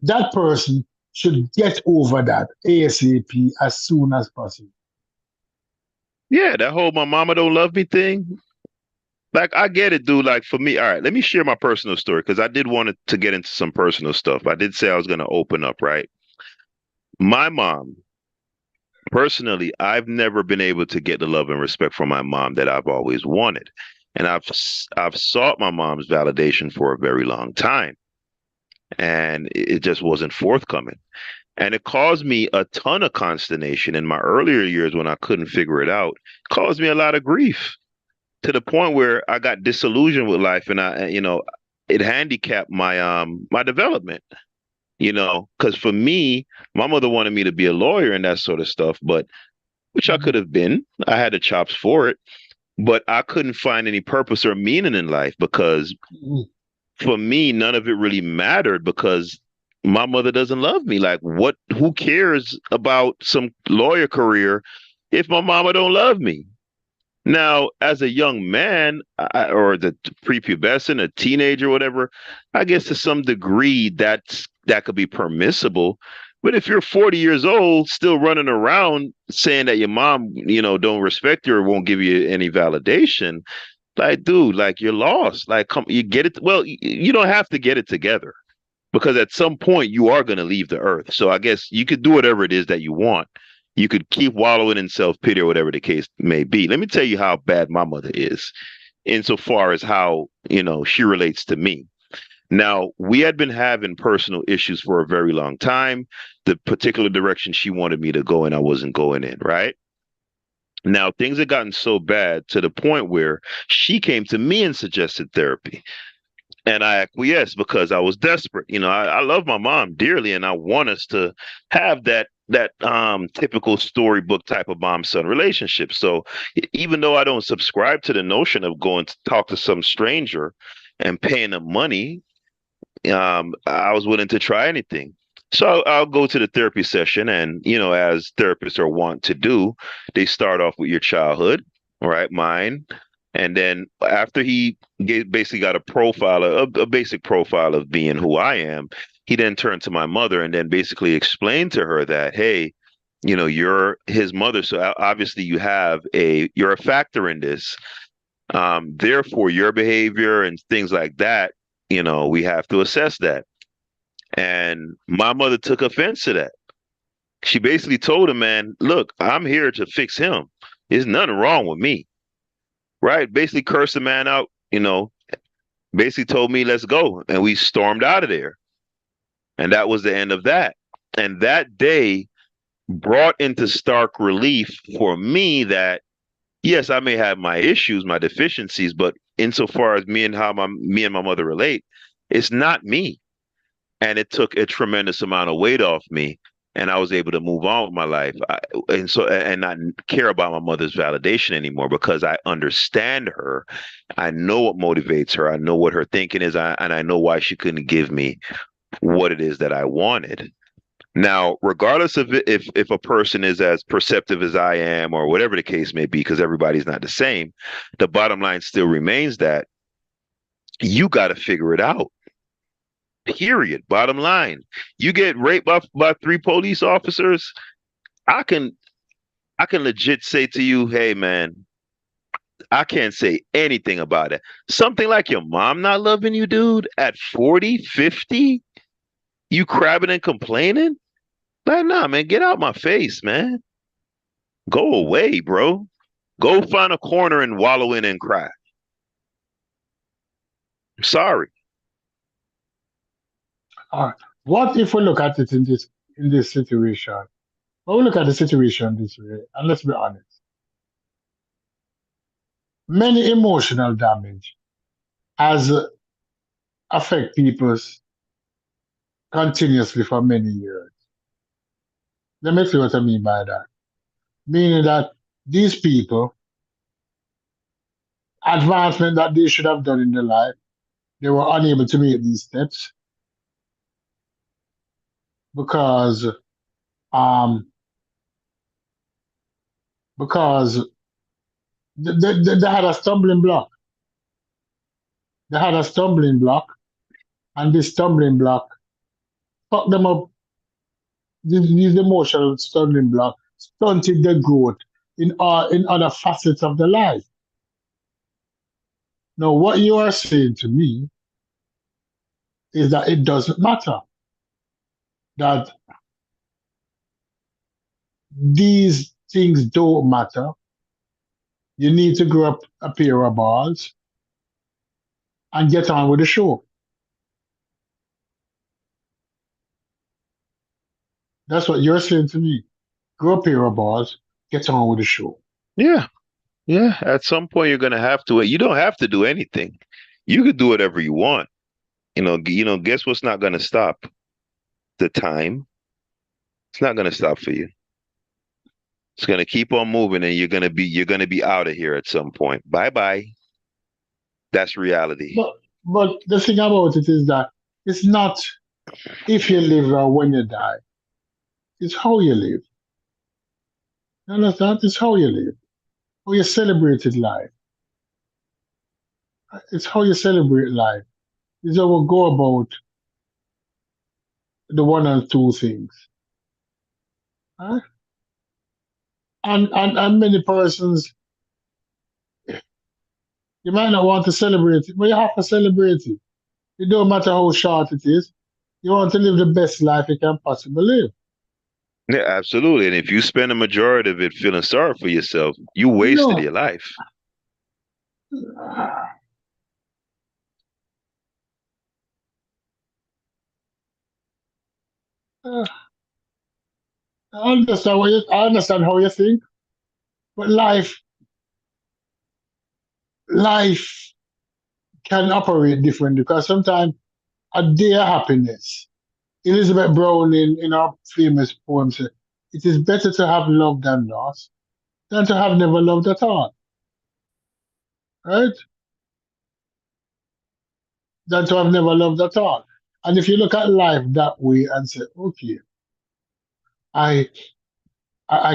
that person should get over that ASAP as soon as possible. yeah, that whole "my mama don't love me" thing. Like, I get it, dude. Like, for me, all right, let me share my personal story because I did want to get into some personal stuff. I did say I was going to open up, right? My mom, personally, I've never been able to get the love and respect from my mom that I've always wanted. And I've sought my mom's validation for a very long time. And it just wasn't forthcoming. And it caused me a ton of consternation in my earlier years when I couldn't figure it out. It caused me a lot of grief to the point where I got disillusioned with life, and it handicapped my development. Because for me, my mother wanted me to be a lawyer and that sort of stuff, but which I could have been. I had the chops for it, but I couldn't find any purpose or meaning in life because for me, none of it really mattered because my mother doesn't love me. Like, who cares about some lawyer career if my mama don't love me? Now, as a young man, or the prepubescent, a teenager, whatever, I guess to some degree that could be permissible. But if you're 40 years old, still running around saying that your mom, don't respect you or won't give you any validation, like, dude, like, you're lost. Like, you get it. Well, you don't have to get it together because at some point you are going to leave the earth. So I guess you could do whatever it is that you want. You could keep wallowing in self-pity or whatever the case may be. Let me tell you how bad my mother is insofar as how, she relates to me. Now, we had been having personal issues for a very long time. The particular direction she wanted me to go in, I wasn't going in, right? Now, things had gotten so bad to the point where she came to me and suggested therapy. And I acquiesced because I was desperate. I love my mom dearly, and I want us to have that typical storybook type of mom-son relationship. So even though I don't subscribe to the notion of going to talk to some stranger and paying them money, I was willing to try anything. So I'll go to the therapy session, and as therapists are wont to do, they start off with your childhood, all right, mine. And then after he basically got a basic profile of being who I am, he then turned to my mother and then basically explained to her that, hey, you're his mother. So obviously you're a factor in this. Therefore, your behavior and things like that, we have to assess that. And my mother took offense to that. She basically told him, man, look, I'm here to fix him. There's nothing wrong with me. Right? Basically cursed the man out, basically told me, let's go. And we stormed out of there. And that was the end of that. And that day brought into stark relief for me that, yes, I may have my issues, my deficiencies, but insofar as me and my mother relate, it's not me. And it took a tremendous amount of weight off me. And I was able to move on with my life, and not care about my mother's validation anymore because I understand her. I know what motivates her. I know what her thinking is, and I know why she couldn't give me what it is that I wanted. Now, regardless of if a person is as perceptive as I am or whatever the case may be, because everybody's not the same, the bottom line still remains that you got to figure it out. Period. Bottom line. You get raped by 3 police officers, I can legit say to you, hey man, I can't say anything about it. Something like your mom not loving you, dude, at 40, 50, you crabbing and complaining? Like, nah, man, get out my face, man. Go away, bro. Go find a corner and wallow in and cry. I'm sorry. What if we look at it in this situation? Well, we look at the situation this way, and let's be honest. Many emotional damage has affect people continuously for many years. Let me see what I mean by that. Meaning that these people, advancement that they should have done in their life, they were unable to make these steps because they had a stumbling block. They had a stumbling block, and this stumbling block fucked them up. These emotional stumbling block stunted their growth in other facets of their life. Now, what you are saying to me is that it doesn't matter. That these things don't matter. You need to grow up a pair of balls and get on with the show. That's what you're saying to me. Grow a pair of balls, get on with the show. Yeah. Yeah. At some point you're gonna have to. You don't have to do anything. You could do whatever you want. Guess what's not gonna stop? The time. It's not gonna stop for you. It's gonna keep on moving, and you're gonna be out of here at some point. Bye bye. That's reality. But the thing about it is that it's not if you live or when you die. It's how you live. You understand? It's how you live. How you celebrated life. It's how you celebrate life. It's how we go about the one and two things. Huh? And many persons, you might not want to celebrate it, but you have to celebrate it. It don't matter how short it is. You want to live the best life you can possibly live. Yeah, absolutely. And if you spend a majority of it feeling sorry for yourself, you wasted your life. I understand how you think, but life can operate differently because sometimes a day of happiness. Elizabeth Brown in her famous poem said, "It is better to have loved and lost than to have never loved at all." Right? Than to have never loved at all. And if you look at life that way and say, okay, I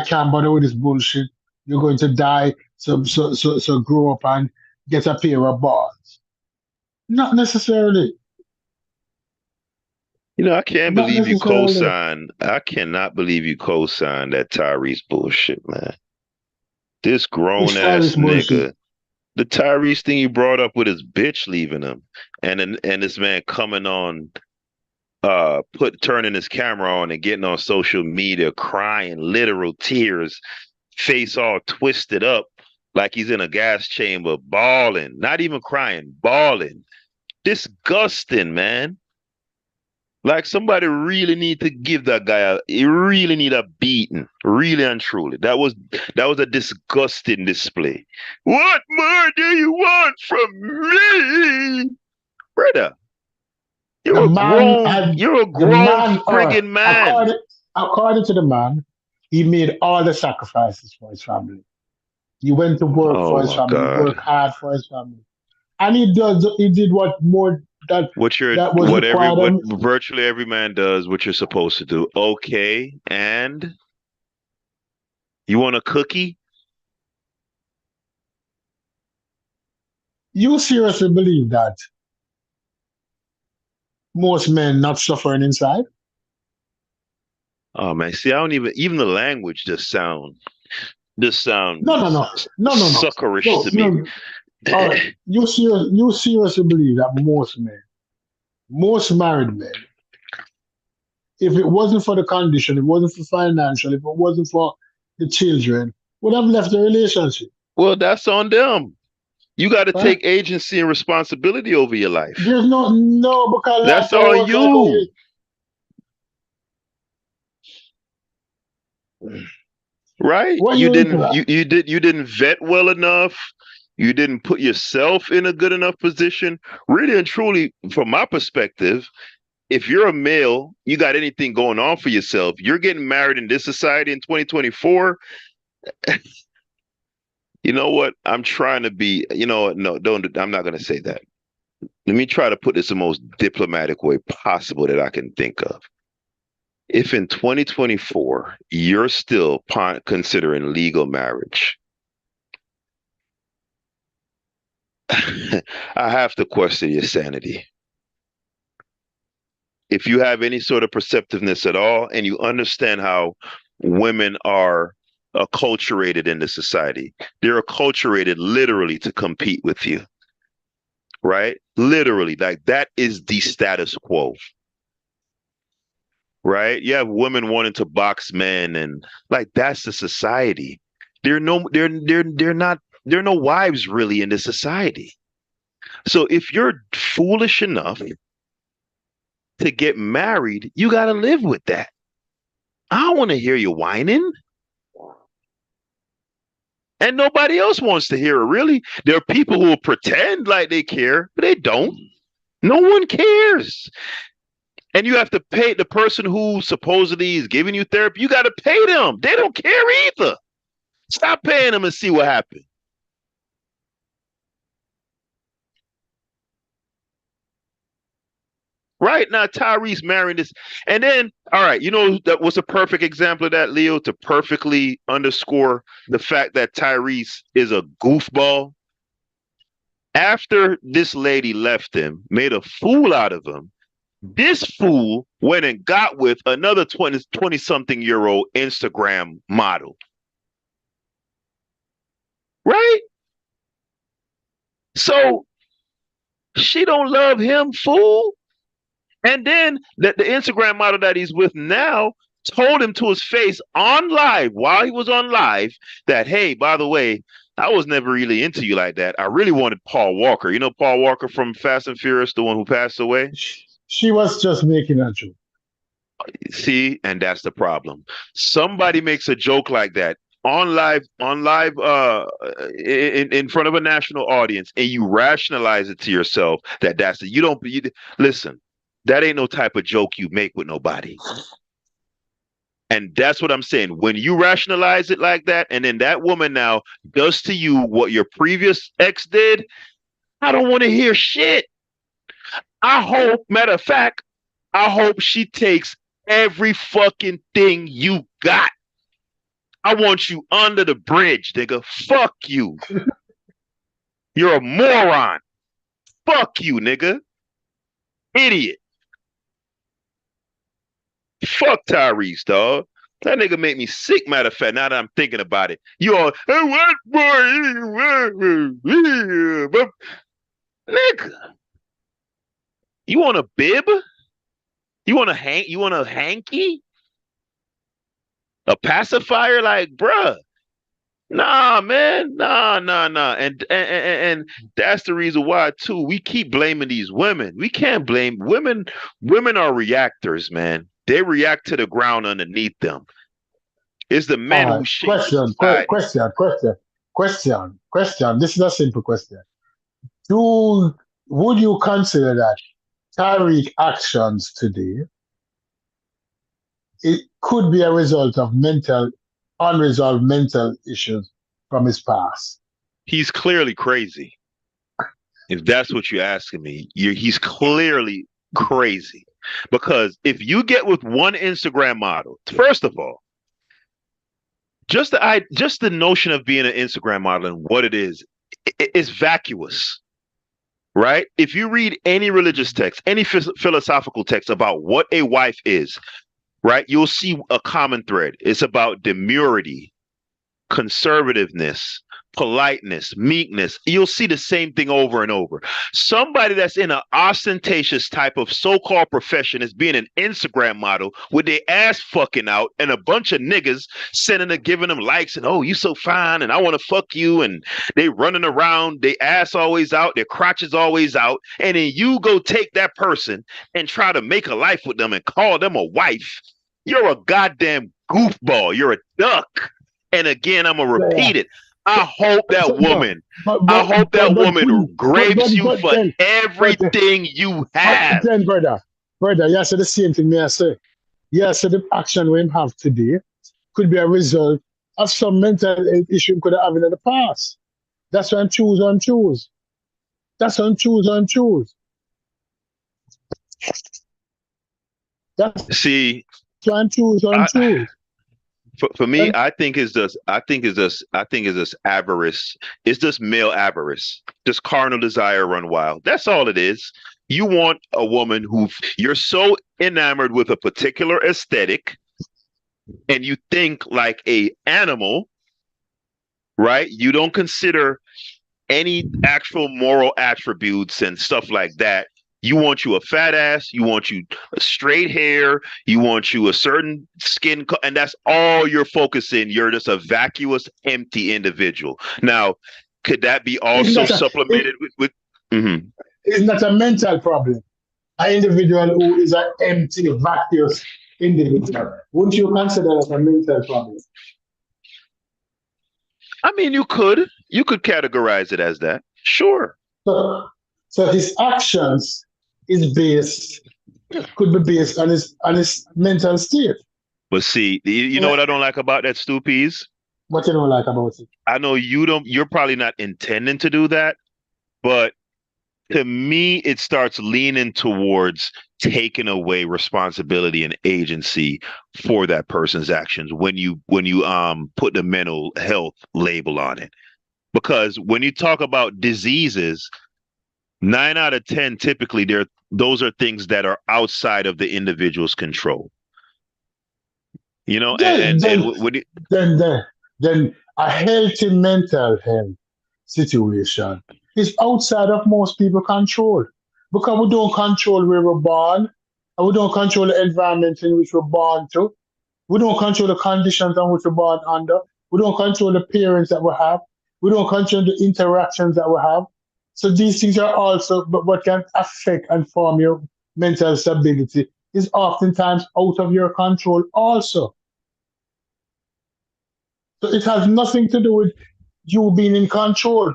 can't bother with this bullshit. You're going to die, so grow up and get a pair of balls. Not necessarily. I can't believe you co-sign. I cannot believe you co-sign that Tyrese bullshit, man. This grown ass nigga. The Tyrese thing you brought up with his bitch leaving him, and this man coming on, turning his camera on and getting on social media, crying, literal tears, face all twisted up like he's in a gas chamber, bawling, not even crying, bawling. Disgusting, man. Like somebody really need to give that guy he really need a beating, really and truly. That was a disgusting display. What more do you want from me, brother? You're a grown friggin' man. According to the man, he made all the sacrifices for his family. He went to work for his family, worked hard for his family, and he did what that What you're that was what every required. what virtually every man does, what you're supposed to do. Okay, and you want a cookie? You seriously believe that most men not suffering inside? Oh man, see, I don't even the language just sound No, no, no, no, no, no, suckerish no, to me. no. All right, you seriously believe that most men, most married men, if it wasn't for the condition, if it wasn't for financial, if it wasn't for the children, would have left the relationship, Well, that's on them. You got to right? take agency and responsibility over your life. There's no because last That's time it on was like, you, right? what You you into didn't that? you didn't vet well enough. You didn't put yourself in a good enough position. Really and truly, from my perspective, if you're a male, you got anything going on for yourself, you're getting married in this society in 2024. You know what? I'm trying to be, no, don't, I'm not going to say that. Let me try to put this the most diplomatic way possible that I can think of. If in 2024, you're still considering legal marriage, I have to question your sanity. If you have any sort of perceptiveness at all, and you understand how women are acculturated in the society, they're acculturated literally to compete with you, right? Literally, like that is the status quo, right? You have women wanting to box men, and like that's the society. They're not. There are no wives really in this society. So if you're foolish enough to get married, you got to live with that. I don't want to hear you whining. And nobody else wants to hear it, really. There are people who will pretend like they care, but they don't. No one cares. And you have to pay the person who supposedly is giving you therapy. You got to pay them. They don't care either. Stop paying them and see what happens. Right now, Tyrese marrying this. And then, all right, that was a perfect example of that, Leo, to perfectly underscore the fact that Tyrese is a goofball. After this lady left him, made a fool out of him, this fool went and got with another 20-something year old Instagram model. Right? So she don't love him, fool. And then the Instagram model that he's with now told him to his face on live, while he was on live, that, hey, by the way, I was never really into you like that. I really wanted Paul Walker. You know Paul Walker from Fast and Furious, the one who passed away? She was just making a joke. See, and that's the problem. Somebody makes a joke like that on live in front of a national audience, and you rationalize it to yourself that's it. You listen. That ain't no type of joke you make with nobody. And that's what I'm saying. When you rationalize it like that, and then that woman now does to you what your previous ex did, I don't want to hear shit. Matter of fact, I hope she takes every fucking thing you got. I want you under the bridge, nigga. Fuck you. You're a moron. Fuck you, nigga. Idiot. Fuck Tyrese, dog. That nigga make me sick, matter of fact, now that I'm thinking about it. You all, what boy? Nigga. You want a bib? You want a hanky? A pacifier? Like, bruh. Nah, man. Nah. And that's the reason why, too, we keep blaming these women. We can't blame women. Women are reactors, man. They react to the ground underneath them. It's the men who shape. Question. This is a simple question. Would you consider that Tariq actions today, it could be a result of unresolved mental issues from his past? He's clearly crazy. If that's what you're asking me, he's clearly crazy. Because if you get with one Instagram model, first of all, just the notion of being an Instagram model and what it is vacuous, right? If you read any religious text, any philosophical text about what a wife is, right, you'll see a common thread. It's about demurity, conservativeness, politeness, meekness. You'll see the same thing over and over. Somebody that's in an ostentatious type of so-called profession is being an Instagram model with their ass fucking out and a bunch of niggas giving them likes and, oh, you so fine and I want to fuck you, and they running around, their ass always out, their crotch is always out, and then you go take that person and try to make a life with them and call them a wife. You're a goddamn goofball. You're a duck. And again, I'm gonna repeat it. I hope that woman, grapes you for everything you have. Then, brother, you said the same thing me I say. You said the action we have today could be a result of some mental health issue we could have in the past. That's when choose. That's when choose. See, choose. For me, I think it's just avarice. It's just male avarice, just carnal desire run wild. That's all it is. You want a woman who you're so enamored with a particular aesthetic, and you think like a animal, right? You don't consider any actual moral attributes and stuff like that. You want you a fat ass, you want you a straight hair, you want you a certain skin, and that's all you're focusing. You're just a vacuous, empty individual. Now, could that be also supplemented with It's not a mental problem. An individual who is an empty, vacuous individual. Wouldn't you consider that a mental problem? I mean, you could categorize it as that. Sure. So his actions could be based on his mental state. But see, you know what I don't like about that, Stoopies? What you don't like about it? I know you're probably not intending to do that, but to me, it starts leaning towards taking away responsibility and agency for that person's actions when you put the mental health label on it. Because when you talk about diseases, 9 out of 10, typically, those are things that are outside of the individual's control. You know, then a healthy mental health situation is outside of most people's control, because we don't control where we're born, and we don't control the environment in which we're born to. We don't control the conditions on which we're born under. We don't control the parents that we have. We don't control the interactions that we have. So these things are also, but what can affect and form your mental stability is oftentimes out of your control also. So it has nothing to do with you being in control.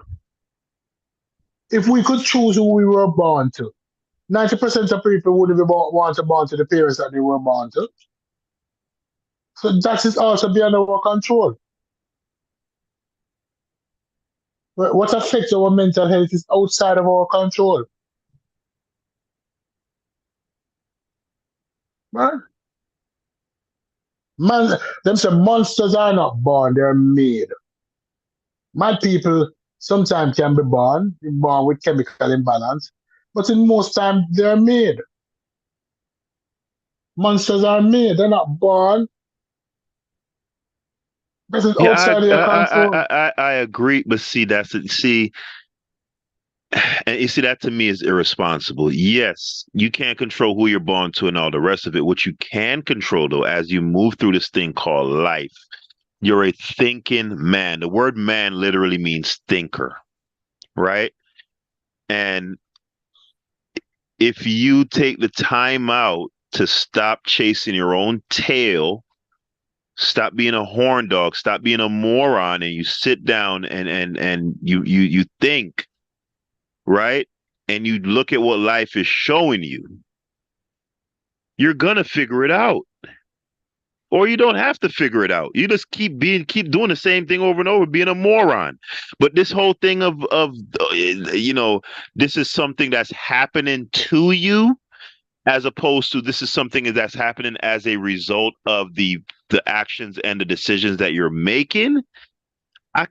If we could choose who we were born to, 90% of people would want to born to the parents that they were born to. So that is also beyond our control. What affects our mental health is outside of our control. Right? Man, them say monsters are not born, they're made. Mad people sometimes can be born with chemical imbalance, but in most times they're made. Monsters are made, they're not born. This is outside of your control. I agree, but see, and you see, that to me is irresponsible. Yes, you can't control who you're born to and all the rest of it. What you can control, though, as you move through this thing called life, you're a thinking man. The word man literally means thinker, right? And if you take the time out to stop chasing your own tail, stop being a horn dog, stop being a moron, and you sit down and you think, right? And you look at what life is showing you, you're gonna figure it out. Or you don't have to figure it out. You just keep doing the same thing over and over, being a moron. But this whole thing of this is something that's happening to you, as opposed to this is something that's happening as a result of the actions and the decisions that you're making. I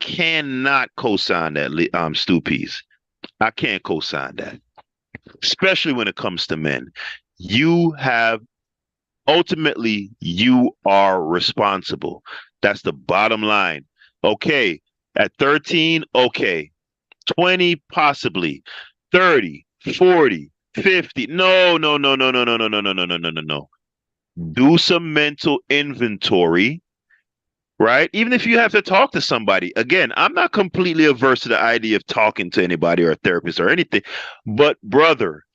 cannot co-sign that, Stu Peace. I can't co-sign that, especially when it comes to men. Ultimately, you are responsible. That's the bottom line. Okay, at 13, okay. 20, possibly. 30, 40, 50. No. Do some mental inventory, right? Even if you have to talk to somebody. Again, I'm not completely averse to the idea of talking to anybody or a therapist or anything, but brother,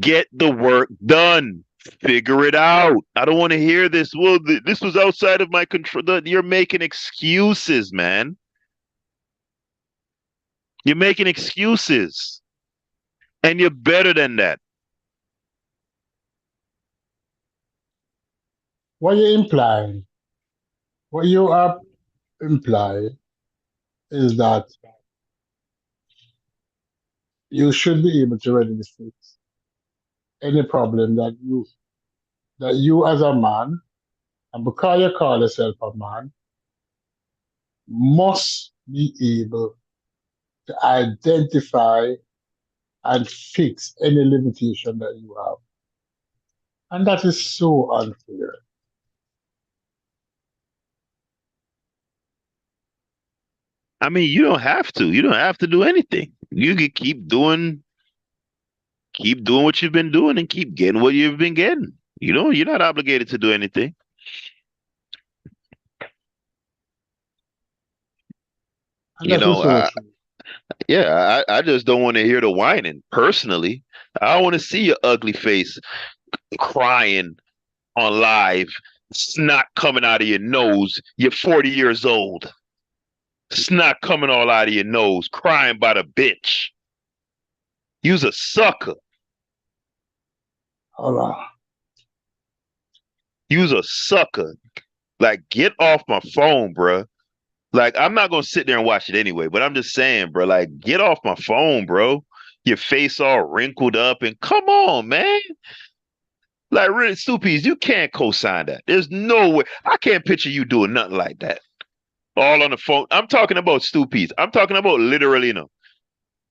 get the work done. Figure it out. I don't want to hear this. Well, this was outside of my control. You're making excuses, man. You're making excuses. And you're better than that. What you are implying is that you should be able to readily fix any problem that you as a man, and because you call yourself a man, must be able to identify and fix any limitation that you have. And that is so unfair. I mean, you don't have to. You don't have to do anything. You can keep doing what you've been doing and keep getting what you've been getting. You're not obligated to do anything. I just don't want to hear the whining personally. I don't want to see your ugly face crying on live, snot coming out of your nose. You're 40 years old. Snot coming all out of your nose, crying by the bitch. You's a sucker. Hold on. You's a sucker. Like, get off my phone, bruh. Like, I'm not gonna sit there and watch it anyway, but I'm just saying, bro, like, get off my phone, bro. Your face all wrinkled up, and come on, man. Like, really, Stu Peace, you can't co-sign that. There's no way. I can't picture you doing nothing like that. All on the phone. I'm talking about Stu Peace. I'm talking about literally,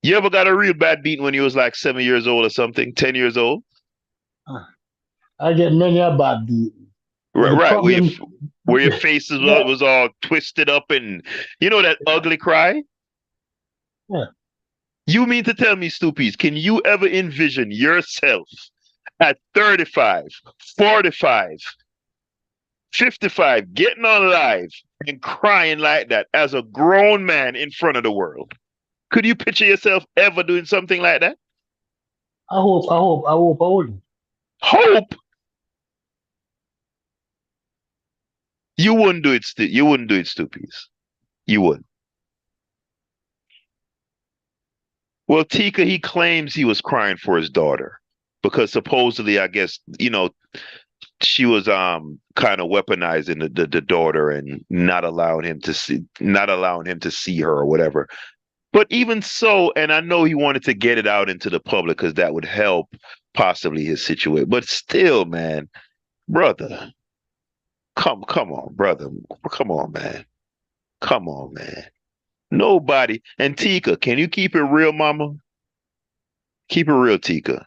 You ever got a real bad beating when you was like 7 years old or something, 10 years old? I get many a bad beating. Right. Where your face was all twisted up and that ugly cry? Yeah. You mean to tell me, Stu Peace, can you ever envision yourself at 35, 45, 55, getting on live and crying like that as a grown man in front of the world? Could you picture yourself ever doing something like that? I hope I wouldn't. Hope? You wouldn't do it, you wouldn't do it, Stu Peace. You wouldn't. Well, Tika, he claims he was crying for his daughter because supposedly, I guess, she was kind of weaponizing the daughter and not allowing him to see her or whatever. But even so, and I know he wanted to get it out into the public because that would help possibly his situation. But still, man, brother, come on, brother, come on, man, come on, man. Nobody. And Tika, can you keep it real, mama? Keep it real, Tika.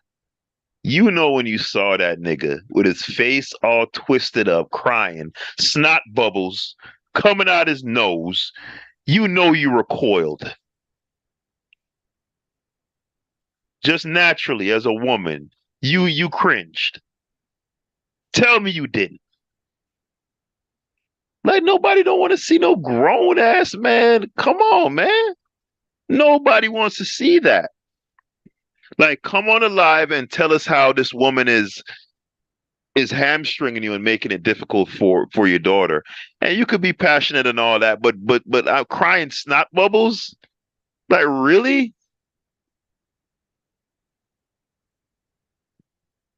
When you saw that nigga with his face all twisted up, crying, snot bubbles coming out his nose, you recoiled. Just naturally, as a woman, you cringed. Tell me you didn't. Like, nobody don't want to see no grown ass man. Come on, man. Nobody wants to see that. Like, come on alive and tell us how this woman is hamstringing you and making it difficult for your daughter. And you could be passionate and all that, but I'm crying snot bubbles? Like, really?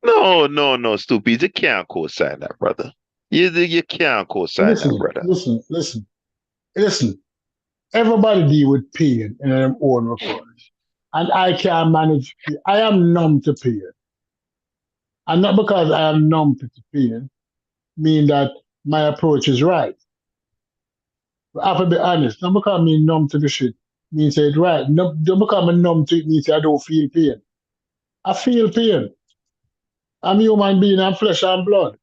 No, Stu Peace. It can't co-sign that, brother. You can't co-sign that, brother. Listen. Everybody deal with pain in their own regards. And I can manage pain. I am numb to pain. And not because I am numb to pain, mean that my approach is right. But I have to be honest. Not because I'm numb to the shit means it's right. Don't because I'm numb to it means I don't feel pain. I feel pain. I'm a human being, I'm flesh and blood.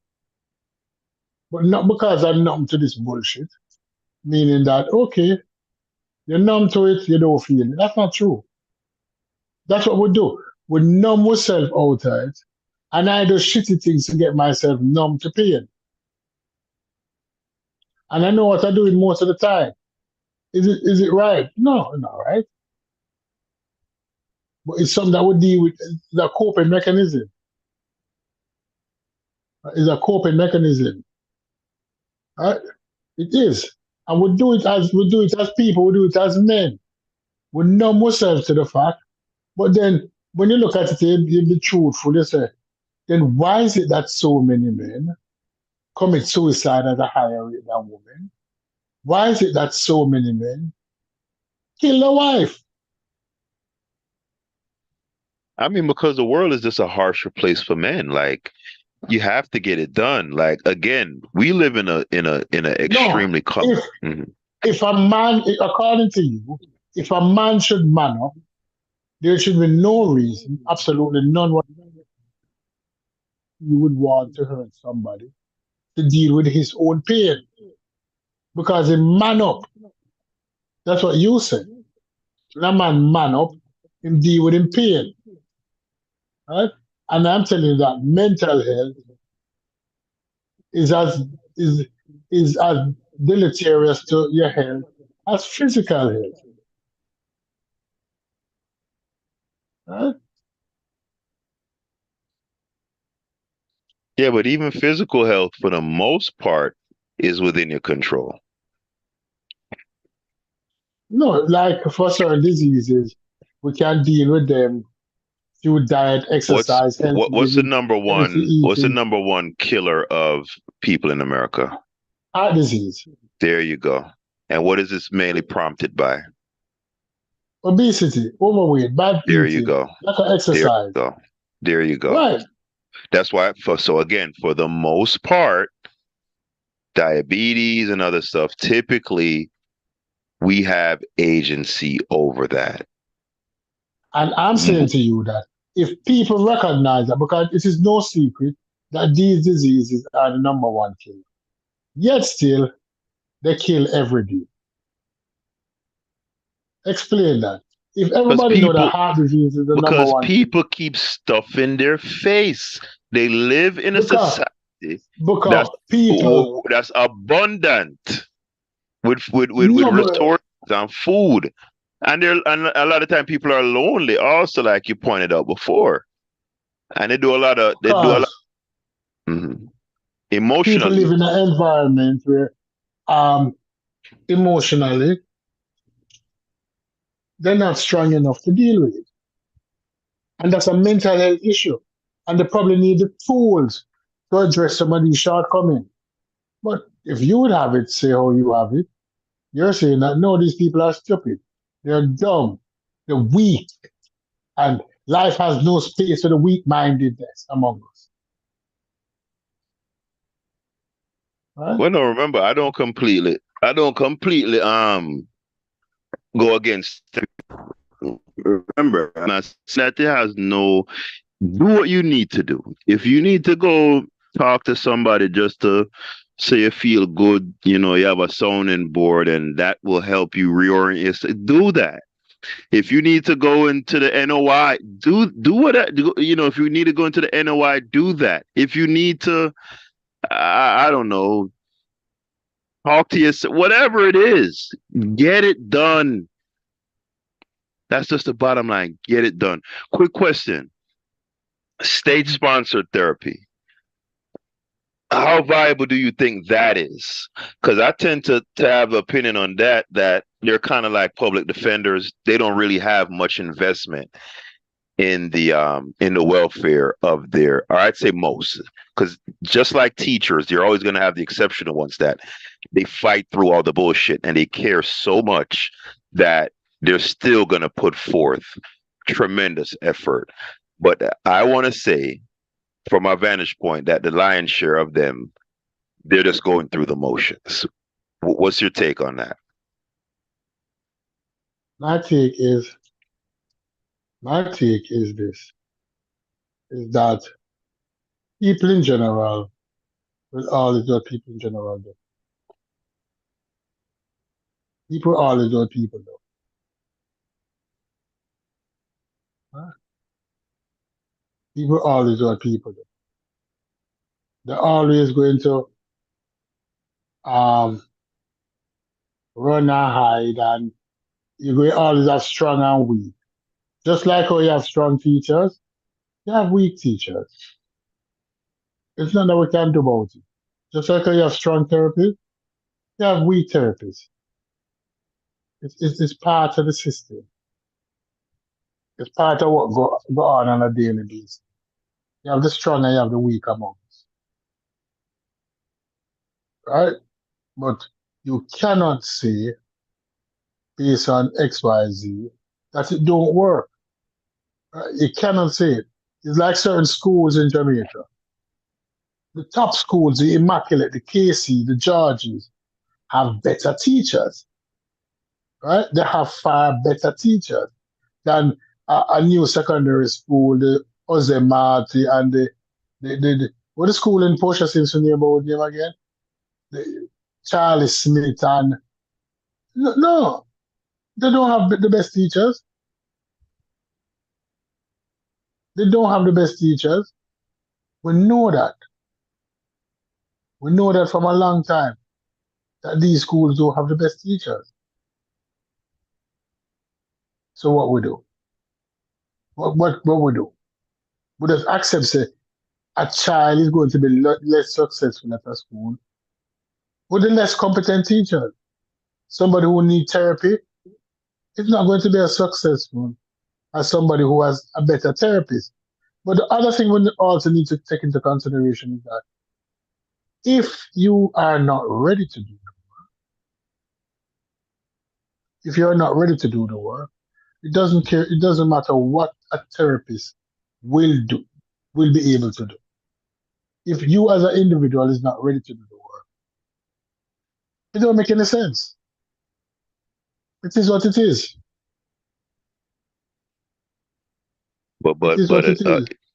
But not because I'm numb to this bullshit, meaning that, okay, you're numb to it, you don't feel it. That's not true. That's what we do. We numb ourselves out of it, and I do shitty things to get myself numb to pain. And I know what I'm doing most of the time. Is it right? No, not right. But it's something that we deal with. It's a coping mechanism. It's a coping mechanism. Right? It is. And we do it as people, we do it as men. We numb ourselves to the fact. But then when you look at it, you be truthful, you say, then why is it that so many men commit suicide at a higher rate than women? Why is it that so many men kill their wife? I mean, because the world is just a harsher place for men. Like, you have to get it done. Like, again, we live in a extremely If a man, according to you, if a man should man up, there should be no reason, absolutely none, you would want to hurt somebody to deal with his own pain. Because a man up, that's what you said. When a man up, him deal with him pain. Right? And I'm telling you that mental health is as deleterious to your health as physical health. Right? Yeah, but even physical health, for the most part, is within your control. No, like for certain diseases, we can deal with them through diet, exercise, what's the number one killer of people in America? Heart disease. There you go. And what is this mainly prompted by? Obesity, overweight, bad eating. There you go. Lack of exercise. There you go. Right. That's why, for the most part, diabetes and other stuff, typically we have agency over that. And I'm saying to you that if people recognize that, because it is no secret that these diseases are the number one killer, yet still they kill every day. Explain that. If everybody know that heart disease is the number one, because people keep stuffing their face. They live in a society that's abundant with resources and food. And a lot of time people are lonely also, like you pointed out before. And they do a lot emotionally. People live in an environment where emotionally they're not strong enough to deal with it. And that's a mental health issue. And they probably need the tools to address some of these shortcomings. But if you would have it, say how you have it, you're saying that no, these people are stupid. They're dumb. They're weak. And life has no space for the weak-mindedness among us. Right? Well, no, remember, I don't completely go against. Remember, that there has no. Do what you need to do. If you need to go talk to somebody just to say you feel good, you have a sounding board and that will help you reorient yourself, do that. If you need to go into the NOI, do what if you need to go into the NOI, do that. If you need to, I don't know, talk to yourself, whatever it is, get it done. That's just the bottom line. Get it done. Quick question. State-sponsored therapy. How viable do you think that is? Because I tend to have an opinion on that they're kind of like public defenders. They don't really have much investment. in the welfare of their, or I'd say most, because just like teachers, you're always going to have the exceptional ones that they fight through all the bullshit and they care so much that they're still going to put forth tremendous effort. But I want to say, from my vantage point, that the lion's share of them, they're just going through the motions. What's your take on that? My take is this, is that people in general will always do what people in general do. People always do what people do. Right? People always do what people do. They're always going to run and hide, and you're going to always have strong and weak. Just like how you have strong teachers, you have weak teachers. It's nothing that we can do about it. Just like how you have strong therapists, you have weak therapists. It's part of the system. It's part of what go on a daily basis. You have the strong and you have the weak among us. Right? But you cannot say, based on XYZ, that it don't work. Right? You cannot say it. It's like certain schools in Jamaica. The top schools, the Immaculate, the KC, the Georges, have better teachers. Right? They have far better teachers than a new secondary school, the Ozemati and what the school in Portia seems to name about name again? The Charlie Smith and no, they don't have the best teachers. They don't have the best teachers. We know that. We know that from a long time, that these schools don't have the best teachers. So what we do? What we do? We just accept say a child is going to be less successful at a school with the less competent teacher. Somebody who needs therapy is not going to be as successful as somebody who has a better therapist. But the other thing we also need to take into consideration is that if you are not ready to do the work, if you're not ready to do the work, it doesn't matter what a therapist will be able to do. If you as an individual is not ready to do the work, it don't make any sense. It is what it is.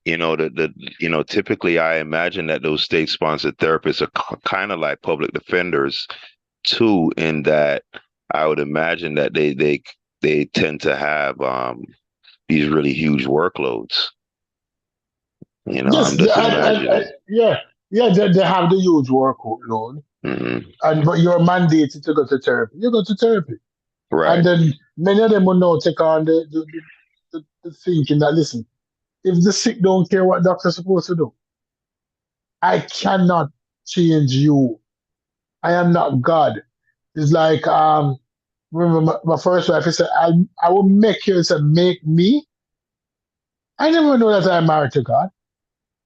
You know, typically I imagine that those state-sponsored therapists are kind of like public defenders too, in that I would imagine that they tend to have these really huge workloads. You know, yes, I'm just imagining. They have the huge workload, but you're mandated to go to therapy. You go to therapy, right? And then many of them will now take on the thinking that, listen, if the sick don't care what doctor's supposed to do, I cannot change you. I am not God. It's like remember my first wife, he said, I will make you. He said, make me. I never know that I'm married to God.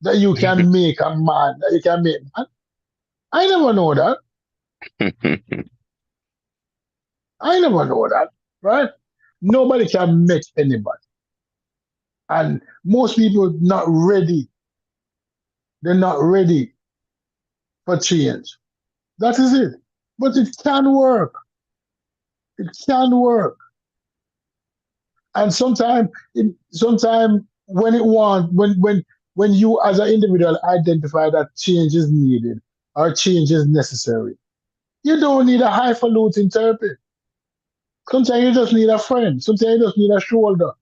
That you can make a man, that you can make man. I never know that. I never know that, right? Nobody can make anybody. And most people not ready. They're not ready for change. That is it. But it can work. It can work. And sometimes when you as an individual identify that change is needed or change is necessary, you don't need a highfalutin therapy. Sometimes you just need a friend. Sometimes you just need a shoulder.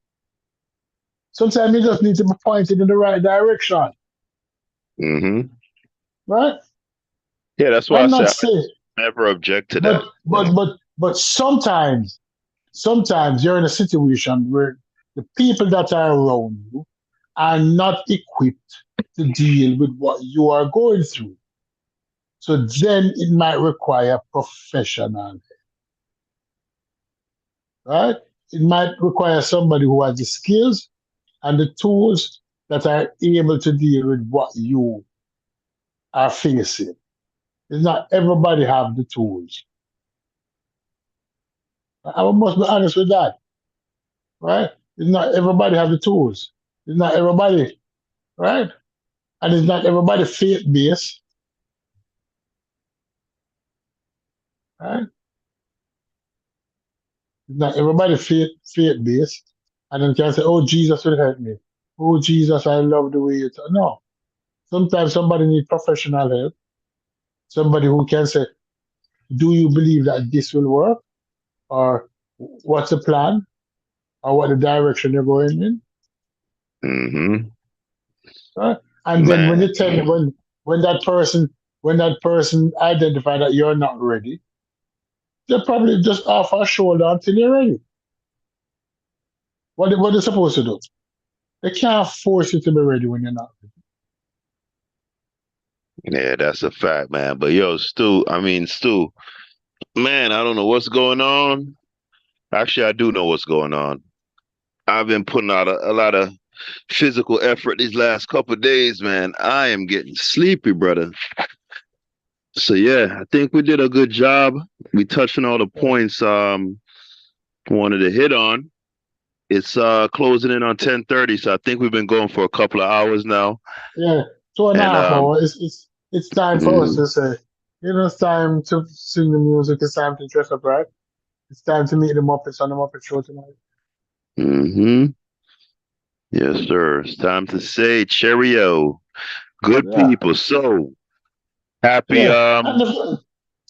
Sometimes you just need to be pointed in the right direction. Mm-hmm. Right? Yeah, that's why I never object to that. But sometimes you're in a situation where the people that are around you are not equipped to deal with what you are going through. So then it might require professional help. Right? It might require somebody who has the skills and the tools that are able to deal with what you are facing. It's not everybody have the tools. I must be honest with that, right? It's not everybody have the tools. It's not everybody, right? And it's not everybody faith-based, right? It's not everybody faith-based. And then can say, oh, Jesus will help me. Oh, Jesus, I love the way you talk. No. Sometimes somebody needs professional help. Somebody who can say, do you believe that this will work? Or what's the plan? Or what the direction you're going in? Mm-hmm. Right? And then when you tell me when that person identify that you're not ready, they probably just offer a shoulder until you're ready. What are they supposed to do? They can't force you to be ready when you're not ready. Yeah, that's a fact, man. But yo, Stu, man, I don't know what's going on. Actually, I do know what's going on. I've been putting out a lot of physical effort these last couple of days, man. I am getting sleepy, brother. So yeah, I think we did a good job. We touched on all the points wanted to hit on. It's closing in on 10:30, so I think we've been going for a couple of hours now. Yeah, 2.5 hours. It's time for us to say, it's time to sing the music. It's time to dress up, right? It's time to meet the Muppets on the Muppet Show tonight. Mm-hmm. Yes, sir. It's time to say cheerio. Good people. So happy. Yeah.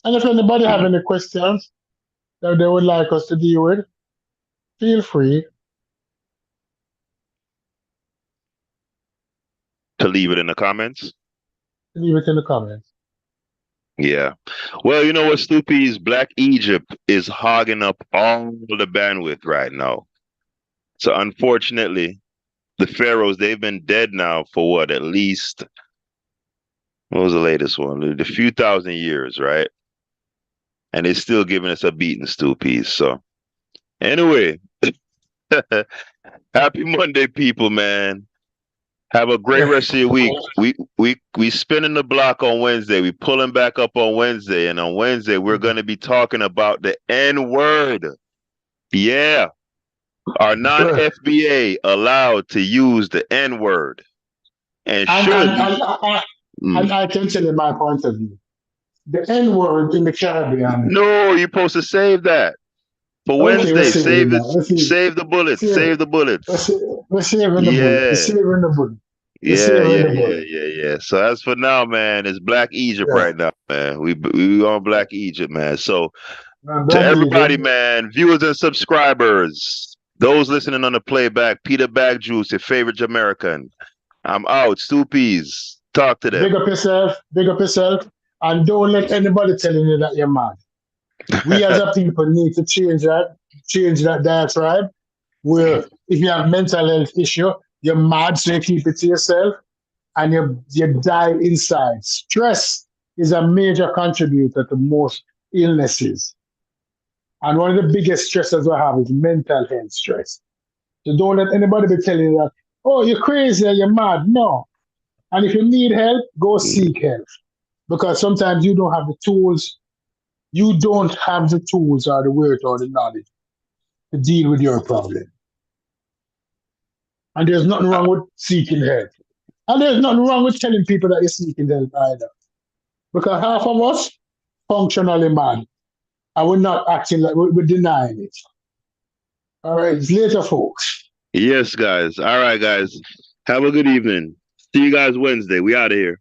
And if anybody have any questions that they would like us to deal with, feel free to leave it in the comments. Leave it in the comments. Yeah. Well, you know what, Stoopies? Black Egypt is hogging up all the bandwidth right now. So unfortunately, the pharaohs, they've been dead now for what, at least, what was the latest one? A few thousand years, right? And they're still giving us a beating, Stoopies. So anyway, happy Monday, people, man. Have a great rest of your week. We spinning the block on Wednesday. We pulling back up on Wednesday. And on Wednesday, we're going to be talking about the N-word. Yeah. Are non-FBA allowed to use the N-word? And I can tell you my point of view. The N-word in the Caribbean. No, you're supposed to save that. For Wednesday, save the bullets. Save the bullets. We're saving the bullets. We're saving the bullets. Yeah. So as for now, man, it's Black Egypt right now, man. We on Black Egypt, man. So to everybody, man, viewers and subscribers, those listening on the playback, Peter Bag Juice, your favorite Jamaican. I'm out. Stoopies. Talk to them. Big up yourself, and don't let anybody telling you that you're mad. We as a people need to change that diatribe, where if you have mental health issue, you're mad, so you keep it to yourself, and you die inside. Stress is a major contributor to most illnesses. And one of the biggest stresses we have is mental health stress. So don't let anybody be telling you that, oh, you're crazy, you're mad. No. And if you need help, go seek help. Because sometimes you don't have the tools. You don't have the tools or the word or the knowledge to deal with your problem. And there's nothing wrong with seeking help. And there's nothing wrong with telling people that you're seeking help either. Because half of us functionally mad. And we're not acting like we're denying it. All right, later, folks. Yes, guys. All right, guys. Have a good evening. See you guys Wednesday. We out of here.